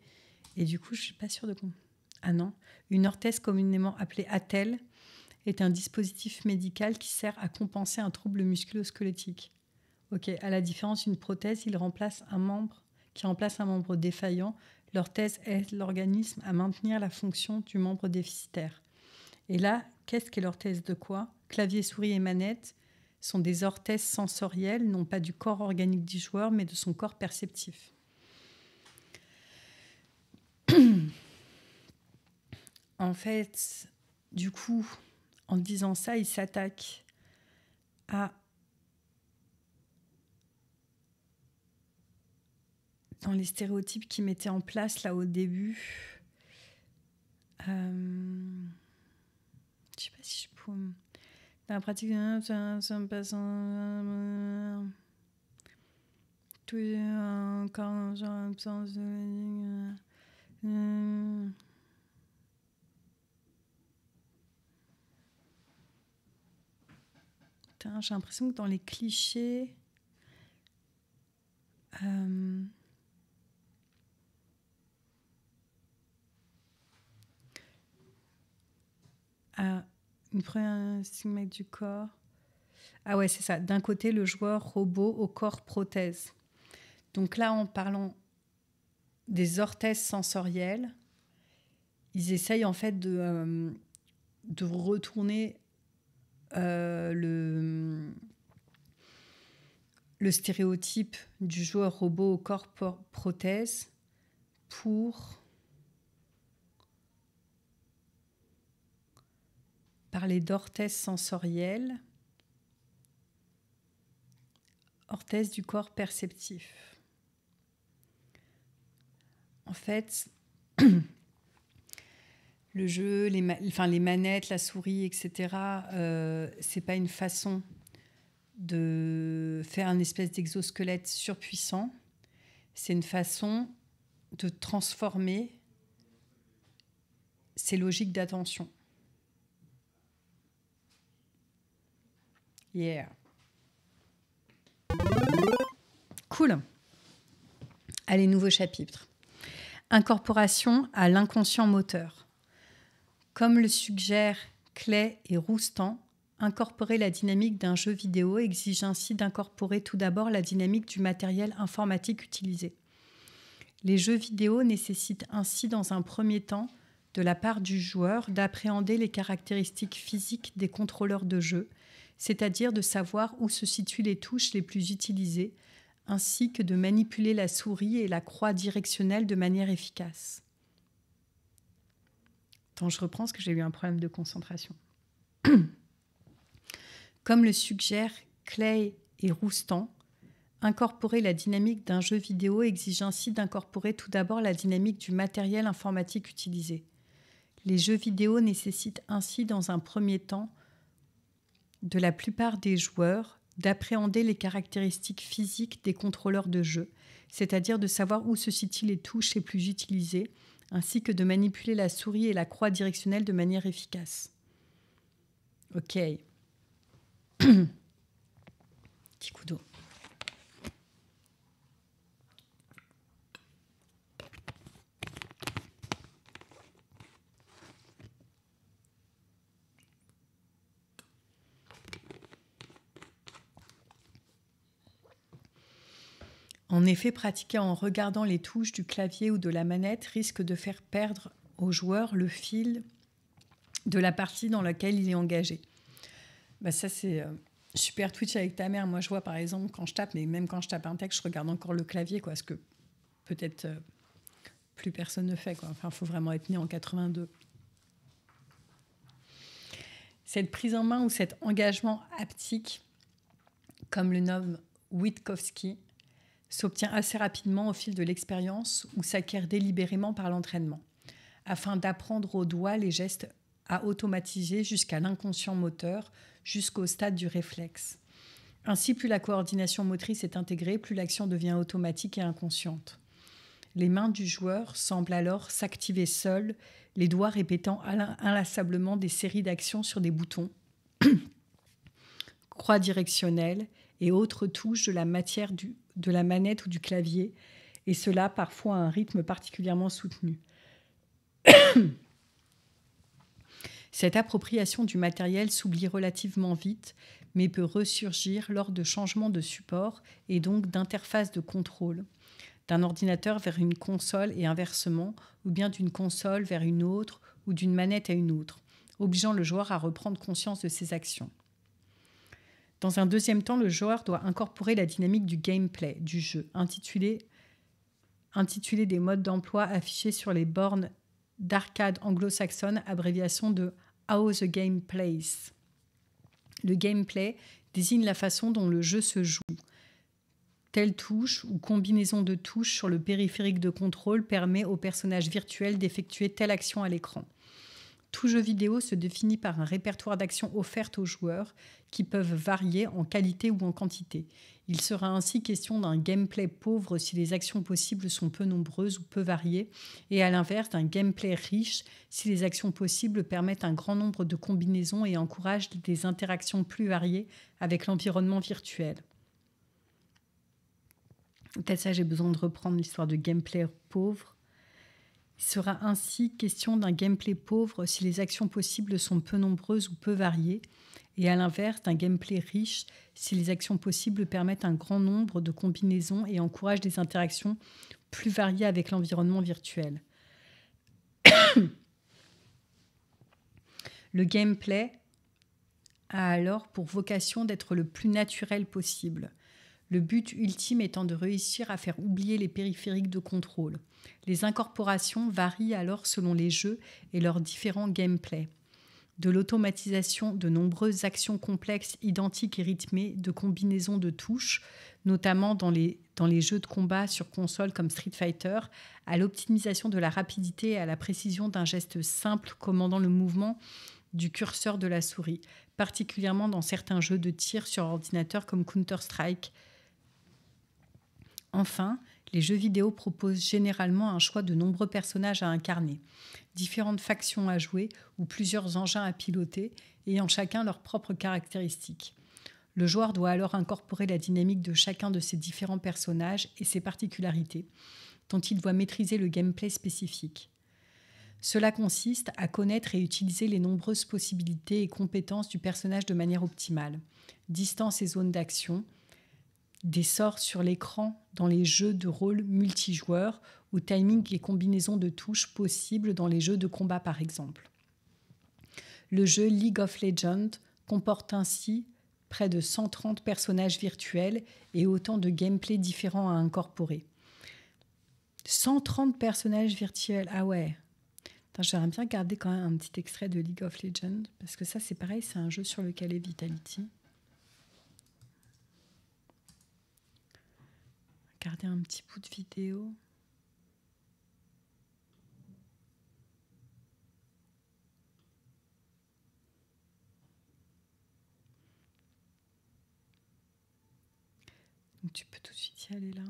et du coup je ne suis pas sûre de... Ah non, une orthèse communément appelée attelle est un dispositif médical qui sert à compenser un trouble musculo-squelettique. Ok, à la différence d'une prothèse, qui remplace un membre défaillant. L'orthèse aide l'organisme à maintenir la fonction du membre déficitaire. Et là, qu'est-ce qu'est l'orthèse de quoi ? Clavier, souris et manette sont des orthèses sensorielles, non pas du corps organique du joueur, mais de son corps perceptif. En fait, du coup, en disant ça, il s'attaque dans les stéréotypes qu'ils mettaient en place là au début. Je ne sais pas si je peux... Dans la pratique, ça me passe quand j'ai l'absence de... J'ai l'impression que dans les clichés... une première stigmate du corps. Ah ouais, c'est ça. D'un côté, le joueur robot au corps prothèse. Donc là, en parlant des orthèses sensorielles, ils essayent en fait de retourner le stéréotype du joueur robot au corps prothèse pour parler d'orthèse sensorielle, orthèse du corps perceptif. En fait, le jeu, les manettes, la souris, etc., c'est pas une façon de faire un espèce d'exosquelette surpuissant. C'est une façon de transformer ces logiques d'attention. Yeah. Cool. Allez, nouveau chapitre. Incorporation à l'inconscient moteur. Comme le suggèrent Clay et Roustan, incorporer la dynamique d'un jeu vidéo exige ainsi d'incorporer tout d'abord la dynamique du matériel informatique utilisé. Les jeux vidéo nécessitent ainsi dans un premier temps, de la part du joueur, d'appréhender les caractéristiques physiques des contrôleurs de jeu, c'est-à-dire de savoir où se situent les touches les plus utilisées, ainsi que de manipuler la souris et la croix directionnelle de manière efficace. Attends, je reprends parce que j'ai eu un problème de concentration. Comme le suggèrent Clay et Roustan, incorporer la dynamique d'un jeu vidéo exige ainsi d'incorporer tout d'abord la dynamique du matériel informatique utilisé. Les jeux vidéo nécessitent ainsi dans un premier temps de la plupart des joueurs d'appréhender les caractéristiques physiques des contrôleurs de jeu, c'est-à-dire de savoir où se situent les touches les plus utilisées, ainsi que de manipuler la souris et la croix directionnelle de manière efficace. Ok. Petit coup d'eau. En effet, pratiquer en regardant les touches du clavier ou de la manette risque de faire perdre au joueur le fil de la partie dans laquelle il est engagé. Bah ça, c'est super Twitch avec ta mère. Moi, je vois, par exemple, quand je tape, mais même quand je tape un texte, je regarde encore le clavier, quoi, ce que peut-être plus personne ne fait, quoi. Enfin, il faut vraiment être né en 82. Cette prise en main ou cet engagement haptique, comme le nomme Witkowski, s'obtient assez rapidement au fil de l'expérience ou s'acquiert délibérément par l'entraînement, afin d'apprendre au doigt les gestes à automatiser jusqu'à l'inconscient moteur, jusqu'au stade du réflexe. Ainsi, plus la coordination motrice est intégrée, plus l'action devient automatique et inconsciente. Les mains du joueur semblent alors s'activer seules, les doigts répétant inlassablement des séries d'actions sur des boutons, croix directionnelle et autres touches de la matière de la manette ou du clavier, et cela parfois à un rythme particulièrement soutenu. Cette appropriation du matériel s'oublie relativement vite, mais peut ressurgir lors de changements de support et donc d'interface de contrôle, d'un ordinateur vers une console et inversement, ou bien d'une console vers une autre ou d'une manette à une autre, obligeant le joueur à reprendre conscience de ses actions. Dans un deuxième temps, le joueur doit incorporer la dynamique du gameplay, du jeu, intitulé des modes d'emploi affichés sur les bornes d'arcade anglo-saxonne, abréviation de « How the Game Plays ». Le gameplay désigne la façon dont le jeu se joue. Telle touche ou combinaison de touches sur le périphérique de contrôle permet au personnage virtuel d'effectuer telle action à l'écran. Tout jeu vidéo se définit par un répertoire d'actions offertes aux joueurs qui peuvent varier en qualité ou en quantité. Il sera ainsi question d'un gameplay pauvre si les actions possibles sont peu nombreuses ou peu variées, et à l'inverse d'un gameplay riche si les actions possibles permettent un grand nombre de combinaisons et encouragent des interactions plus variées avec l'environnement virtuel. Peut-être ça, j'ai besoin de reprendre l'histoire de gameplay pauvre. Il sera ainsi question d'un gameplay pauvre si les actions possibles sont peu nombreuses ou peu variées, et à l'inverse d'un gameplay riche si les actions possibles permettent un grand nombre de combinaisons et encouragent des interactions plus variées avec l'environnement virtuel. Le gameplay a alors pour vocation d'être le plus naturel possible, le but ultime étant de réussir à faire oublier les périphériques de contrôle. Les incorporations varient alors selon les jeux et leurs différents gameplays. De l'automatisation de nombreuses actions complexes, identiques et rythmées, de combinaisons de touches, notamment dans les jeux de combat sur console comme Street Fighter, à l'optimisation de la rapidité et à la précision d'un geste simple commandant le mouvement du curseur de la souris, particulièrement dans certains jeux de tir sur ordinateur comme Counter-Strike. Enfin, les jeux vidéo proposent généralement un choix de nombreux personnages à incarner, différentes factions à jouer ou plusieurs engins à piloter, ayant chacun leurs propres caractéristiques. Le joueur doit alors incorporer la dynamique de chacun de ces différents personnages et ses particularités, dont il doit maîtriser le gameplay spécifique. Cela consiste à connaître et utiliser les nombreuses possibilités et compétences du personnage de manière optimale, distance et zone d'action, des sorts sur l'écran dans les jeux de rôle multijoueurs ou timing et combinaisons de touches possibles dans les jeux de combat par exemple. Le jeu League of Legends comporte ainsi près de 130 personnages virtuels et autant de gameplays différents à incorporer. 130 personnages virtuels, ah ouais. J'aimerais bien garder quand même un petit extrait de League of Legends, parce que ça c'est pareil, c'est un jeu sur lequel est Vitality. Garder un petit bout de vidéo. Donc tu peux tout de suite y aller là.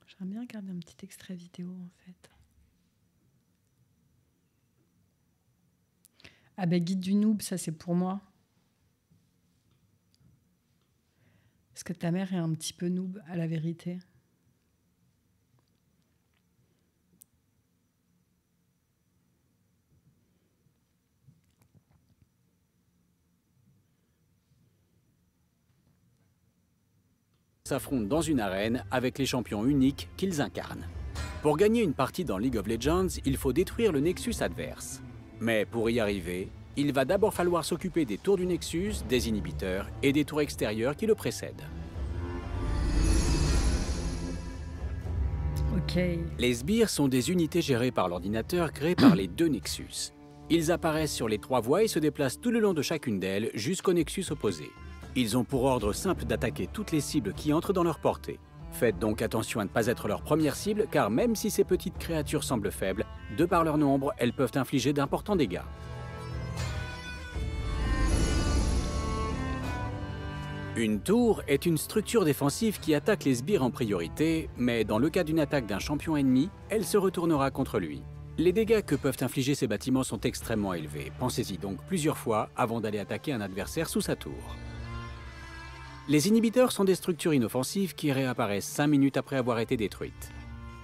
J'aimerais bien garder un petit extrait vidéo en fait. Ah ben guide du noob, ça c'est pour moi. Parce que ta mère est un petit peu noob, à la vérité.
S'affrontent dans une arène avec les champions uniques qu'ils incarnent. Pour gagner une partie dans League of Legends, il faut détruire le Nexus adverse. Mais pour y arriver, il va d'abord falloir s'occuper des tours du Nexus, des inhibiteurs et des tours extérieures qui le précèdent.
Okay.
Les sbires sont des unités gérées par l'ordinateur créées par les deux Nexus. Ils apparaissent sur les 3 voies et se déplacent tout le long de chacune d'elles jusqu'au Nexus opposé. Ils ont pour ordre simple d'attaquer toutes les cibles qui entrent dans leur portée. Faites donc attention à ne pas être leur première cible, car même si ces petites créatures semblent faibles, de par leur nombre, elles peuvent infliger d'importants dégâts. Une tour est une structure défensive qui attaque les sbires en priorité, mais dans le cas d'une attaque d'un champion ennemi, elle se retournera contre lui. Les dégâts que peuvent infliger ces bâtiments sont extrêmement élevés. Pensez-y donc plusieurs fois avant d'aller attaquer un adversaire sous sa tour. Les inhibiteurs sont des structures inoffensives qui réapparaissent 5 minutes après avoir été détruites.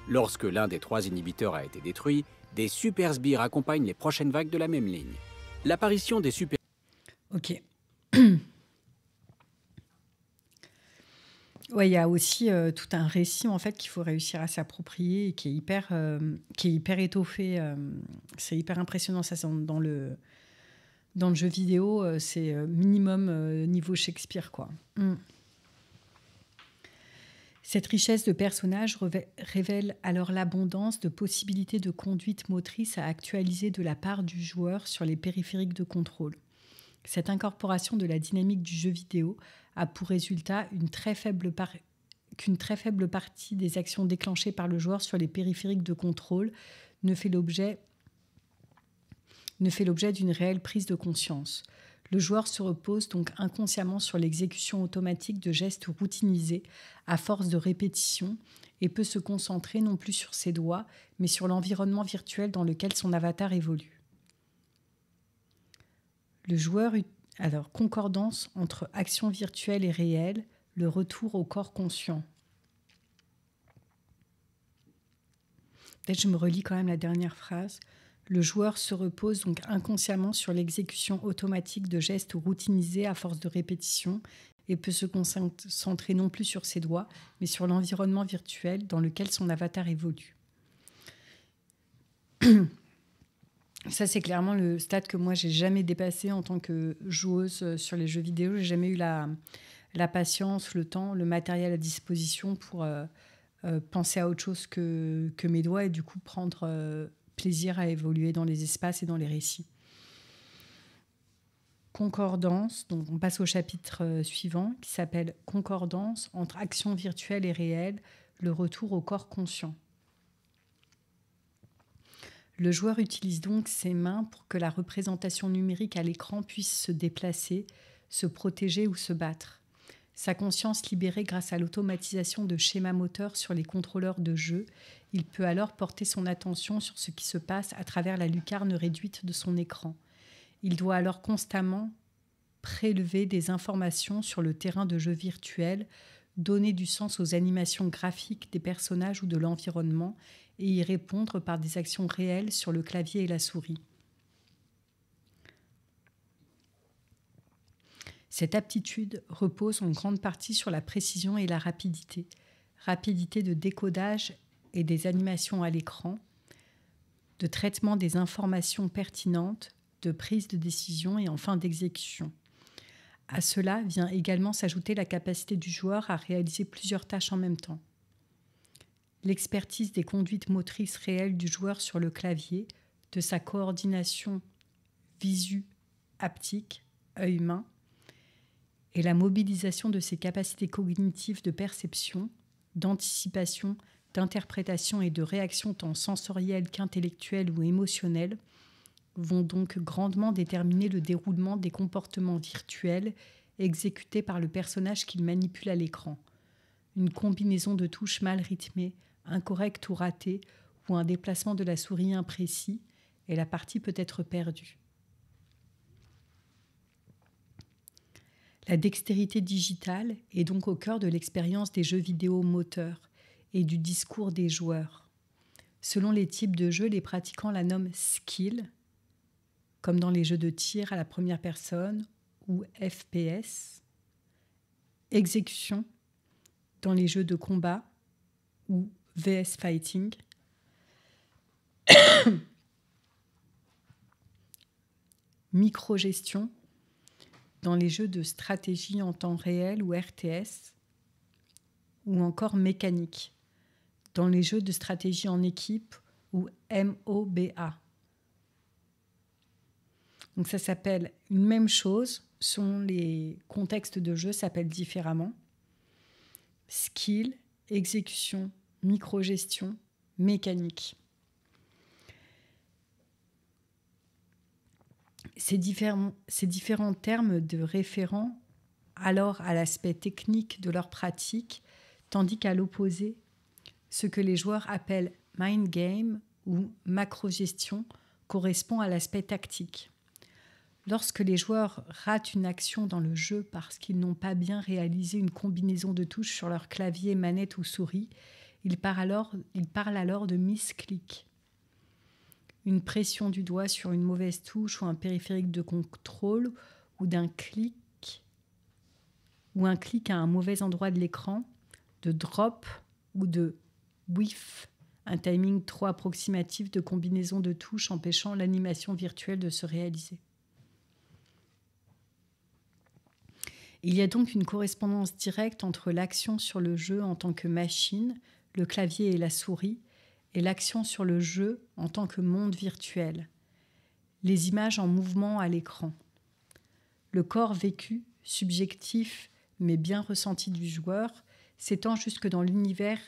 Lorsque l'un des 3 inhibiteurs a été détruit, des super sbires accompagnent les prochaines vagues de la même ligne. L'apparition des super...
Ok. Ouais, il y a aussi tout un récit en fait qu'il faut réussir à s'approprier et qui est hyper étoffé. C'est hyper impressionnant ça dans le jeu vidéo, c'est minimum niveau Shakespeare quoi. Cette richesse de personnages révèle alors l'abondance de possibilités de conduite motrice à actualiser de la part du joueur sur les périphériques de contrôle. Cette incorporation de la dynamique du jeu vidéo a pour résultat qu'une très faible partie des actions déclenchées par le joueur sur les périphériques de contrôle ne fait l'objet d'une réelle prise de conscience. Le joueur se repose donc inconsciemment sur l'exécution automatique de gestes routinisés à force de répétition et peut se concentrer non plus sur ses doigts, mais sur l'environnement virtuel dans lequel son avatar évolue. Le joueur alors concordance entre action virtuelle et réelle, le retour au corps conscient. Peut-être je me relis quand même la dernière phrase. Le joueur se repose donc inconsciemment sur l'exécution automatique de gestes routinisés à force de répétition et peut se concentrer non plus sur ses doigts, mais sur l'environnement virtuel dans lequel son avatar évolue. Ça, c'est clairement le stade que moi, j'ai jamais dépassé en tant que joueuse sur les jeux vidéo. J'ai jamais eu la patience, le temps, le matériel à disposition pour penser à autre chose que mes doigts et du coup prendre plaisir à évoluer dans les espaces et dans les récits. Concordance, donc on passe au chapitre suivant qui s'appelle « Concordance entre action virtuelle et réelle, le retour au corps conscient ». Le joueur utilise donc ses mains pour que la représentation numérique à l'écran puisse se déplacer, se protéger ou se battre. Sa conscience libérée grâce à l'automatisation de schémas moteurs sur les contrôleurs de jeu, il peut alors porter son attention sur ce qui se passe à travers la lucarne réduite de son écran. Il doit alors constamment prélever des informations sur le terrain de jeu virtuel, donner du sens aux animations graphiques des personnages ou de l'environnement et y répondre par des actions réelles sur le clavier et la souris. Cette aptitude repose en grande partie sur la précision et la rapidité. Rapidité de décodage et des animations à l'écran, de traitement des informations pertinentes, de prise de décision et enfin d'exécution. À cela vient également s'ajouter la capacité du joueur à réaliser plusieurs tâches en même temps. L'expertise des conduites motrices réelles du joueur sur le clavier, de sa coordination visu-haptique, œil-main, et la mobilisation de ses capacités cognitives de perception, d'anticipation, d'interprétation et de réaction tant sensorielle qu'intellectuelle ou émotionnelle vont donc grandement déterminer le déroulement des comportements virtuels exécutés par le personnage qu'il manipule à l'écran. Une combinaison de touches mal rythmées, incorrectes ou ratées, ou un déplacement de la souris imprécis, et la partie peut être perdue. La dextérité digitale est donc au cœur de l'expérience des jeux vidéo moteurs et du discours des joueurs. Selon les types de jeux, les pratiquants la nomment skill, comme dans les jeux de tir à la première personne ou FPS, exécution dans les jeux de combat ou VS Fighting, microgestion dans les jeux de stratégie en temps réel ou RTS, ou encore mécanique dans les jeux de stratégie en équipe ou MOBA. Donc ça s'appelle une même chose, selon les contextes de jeu, s'appelle différemment. Skill, exécution, microgestion, mécanique. Ces différents termes de référent alors à l'aspect technique de leur pratique, tandis qu'à l'opposé, ce que les joueurs appellent mind game ou macrogestion correspond à l'aspect tactique. Lorsque les joueurs ratent une action dans le jeu parce qu'ils n'ont pas bien réalisé une combinaison de touches sur leur clavier, manette ou souris, ils parlent alors de misclick. Une pression du doigt sur une mauvaise touche ou un périphérique de contrôle ou un clic à un mauvais endroit de l'écran, de drop ou de whiff, un timing trop approximatif de combinaison de touches empêchant l'animation virtuelle de se réaliser. Il y a donc une correspondance directe entre l'action sur le jeu en tant que machine, le clavier et la souris, et l'action sur le jeu en tant que monde virtuel. Les images en mouvement à l'écran. Le corps vécu, subjectif mais bien ressenti du joueur, s'étend jusque dans l'univers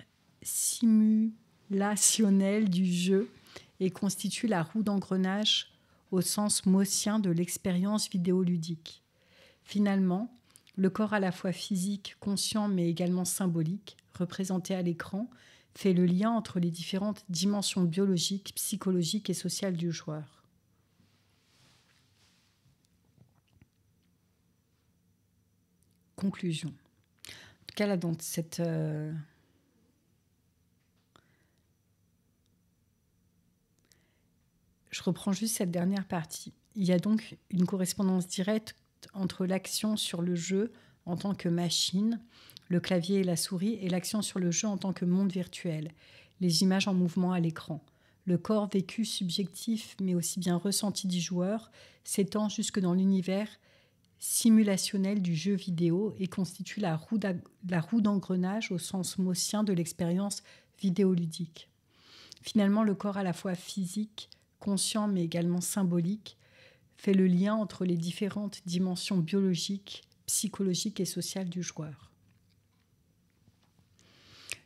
simulationnel du jeu et constitue la roue d'engrenage au sens maussien de l'expérience vidéoludique. Finalement, le corps à la fois physique, conscient mais également symbolique, représenté à l'écran, fait le lien entre les différentes dimensions biologiques, psychologiques et sociales du joueur. Conclusion. En tout cas, là, dans Je reprends juste cette dernière partie. Il y a donc une correspondance directe entre l'action sur le jeu en tant que machine, le clavier et la souris, et l'action sur le jeu en tant que monde virtuel, les images en mouvement à l'écran. Le corps vécu subjectif, mais aussi bien ressenti du joueur, s'étend jusque dans l'univers simulationnel du jeu vidéo et constitue la roue d'engrenage au sens maussien de l'expérience vidéoludique. Finalement, le corps à la fois physique, conscient mais également symbolique, fait le lien entre les différentes dimensions biologiques, psychologiques et sociales du joueur.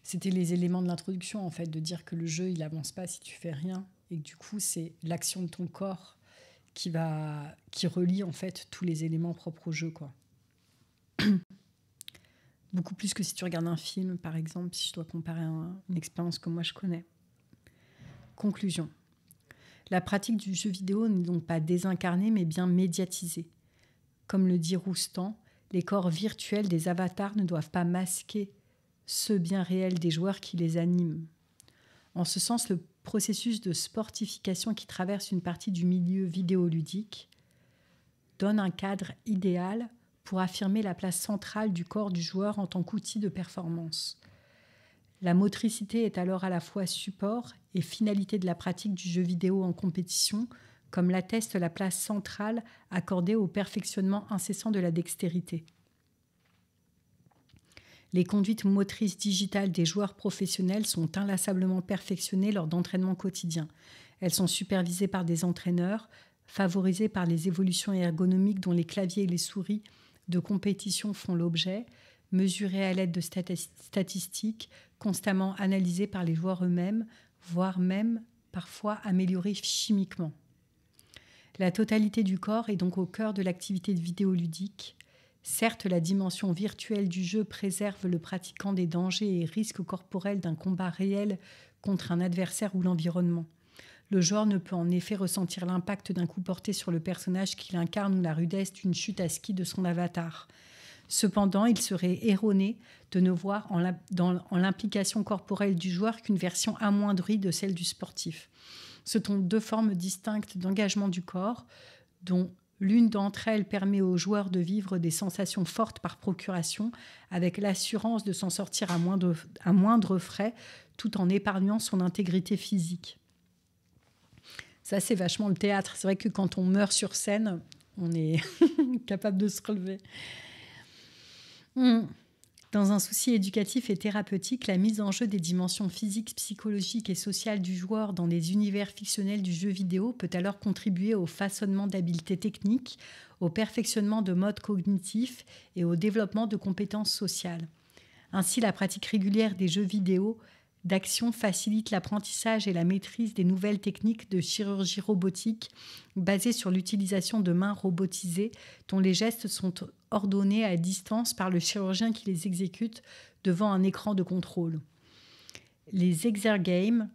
C'était les éléments de l'introduction, en fait, de dire que le jeu, il n'avance pas si tu fais rien, et que du coup, c'est l'action de ton corps qui relie, en fait, tous les éléments propres au jeu, quoi. Beaucoup plus que si tu regardes un film, par exemple, si je dois comparer une expérience que moi je connais. Conclusion. La pratique du jeu vidéo n'est donc pas désincarnée, mais bien médiatisée. Comme le dit Roustan, les corps virtuels des avatars ne doivent pas masquer ceux bien réels des joueurs qui les animent. En ce sens, le processus de sportification qui traverse une partie du milieu vidéoludique donne un cadre idéal pour affirmer la place centrale du corps du joueur en tant qu'outil de performance. La motricité est alors à la fois support et finalité de la pratique du jeu vidéo en compétition, comme l'atteste la place centrale accordée au perfectionnement incessant de la dextérité. Les conduites motrices digitales des joueurs professionnels sont inlassablement perfectionnées lors d'entraînements quotidiens. Elles sont supervisées par des entraîneurs, favorisées par les évolutions ergonomiques dont les claviers et les souris de compétition font l'objet, mesurées à l'aide de statistiques, constamment analysées par les joueurs eux-mêmes, voire même parfois améliorées chimiquement. La totalité du corps est donc au cœur de l'activité vidéoludique. Certes, la dimension virtuelle du jeu préserve le pratiquant des dangers et risques corporels d'un combat réel contre un adversaire ou l'environnement. Le joueur ne peut en effet ressentir l'impact d'un coup porté sur le personnage qu'il incarne ou la rudesse d'une chute à ski de son avatar. Cependant, il serait erroné de ne voir en l'implication corporelle du joueur qu'une version amoindrie de celle du sportif. Ce sont deux formes distinctes d'engagement du corps, dont l'une d'entre elles permet au joueur de vivre des sensations fortes par procuration, avec l'assurance de s'en sortir à moindre frais, tout en épargnant son intégrité physique. Ça, c'est vachement le théâtre. C'est vrai que quand on meurt sur scène, on est capable de se relever. Dans un souci éducatif et thérapeutique, la mise en jeu des dimensions physiques, psychologiques et sociales du joueur dans les univers fictionnels du jeu vidéo peut alors contribuer au façonnement d'habiletés techniques, au perfectionnement de modes cognitifs et au développement de compétences sociales. Ainsi, la pratique régulière des jeux vidéo d'action facilite l'apprentissage et la maîtrise des nouvelles techniques de chirurgie robotique basées sur l'utilisation de mains robotisées dont les gestes sont ordonnés à distance par le chirurgien qui les exécute devant un écran de contrôle. Les exergames,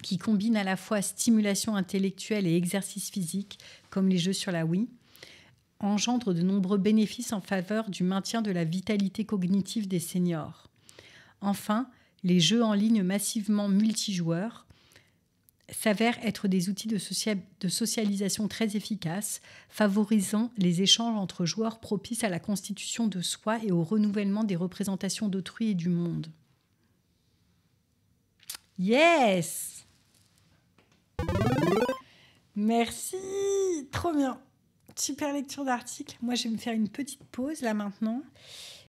qui combinent à la fois stimulation intellectuelle et exercice physique, comme les jeux sur la Wii, engendrent de nombreux bénéfices en faveur du maintien de la vitalité cognitive des seniors. Enfin, les jeux en ligne massivement multijoueurs s'avèrent être des outils de socialisation très efficaces, favorisant les échanges entre joueurs propices à la constitution de soi et au renouvellement des représentations d'autrui et du monde. Yes! Merci! Trop bien! Super lecture d'article. Moi, je vais me faire une petite pause là maintenant.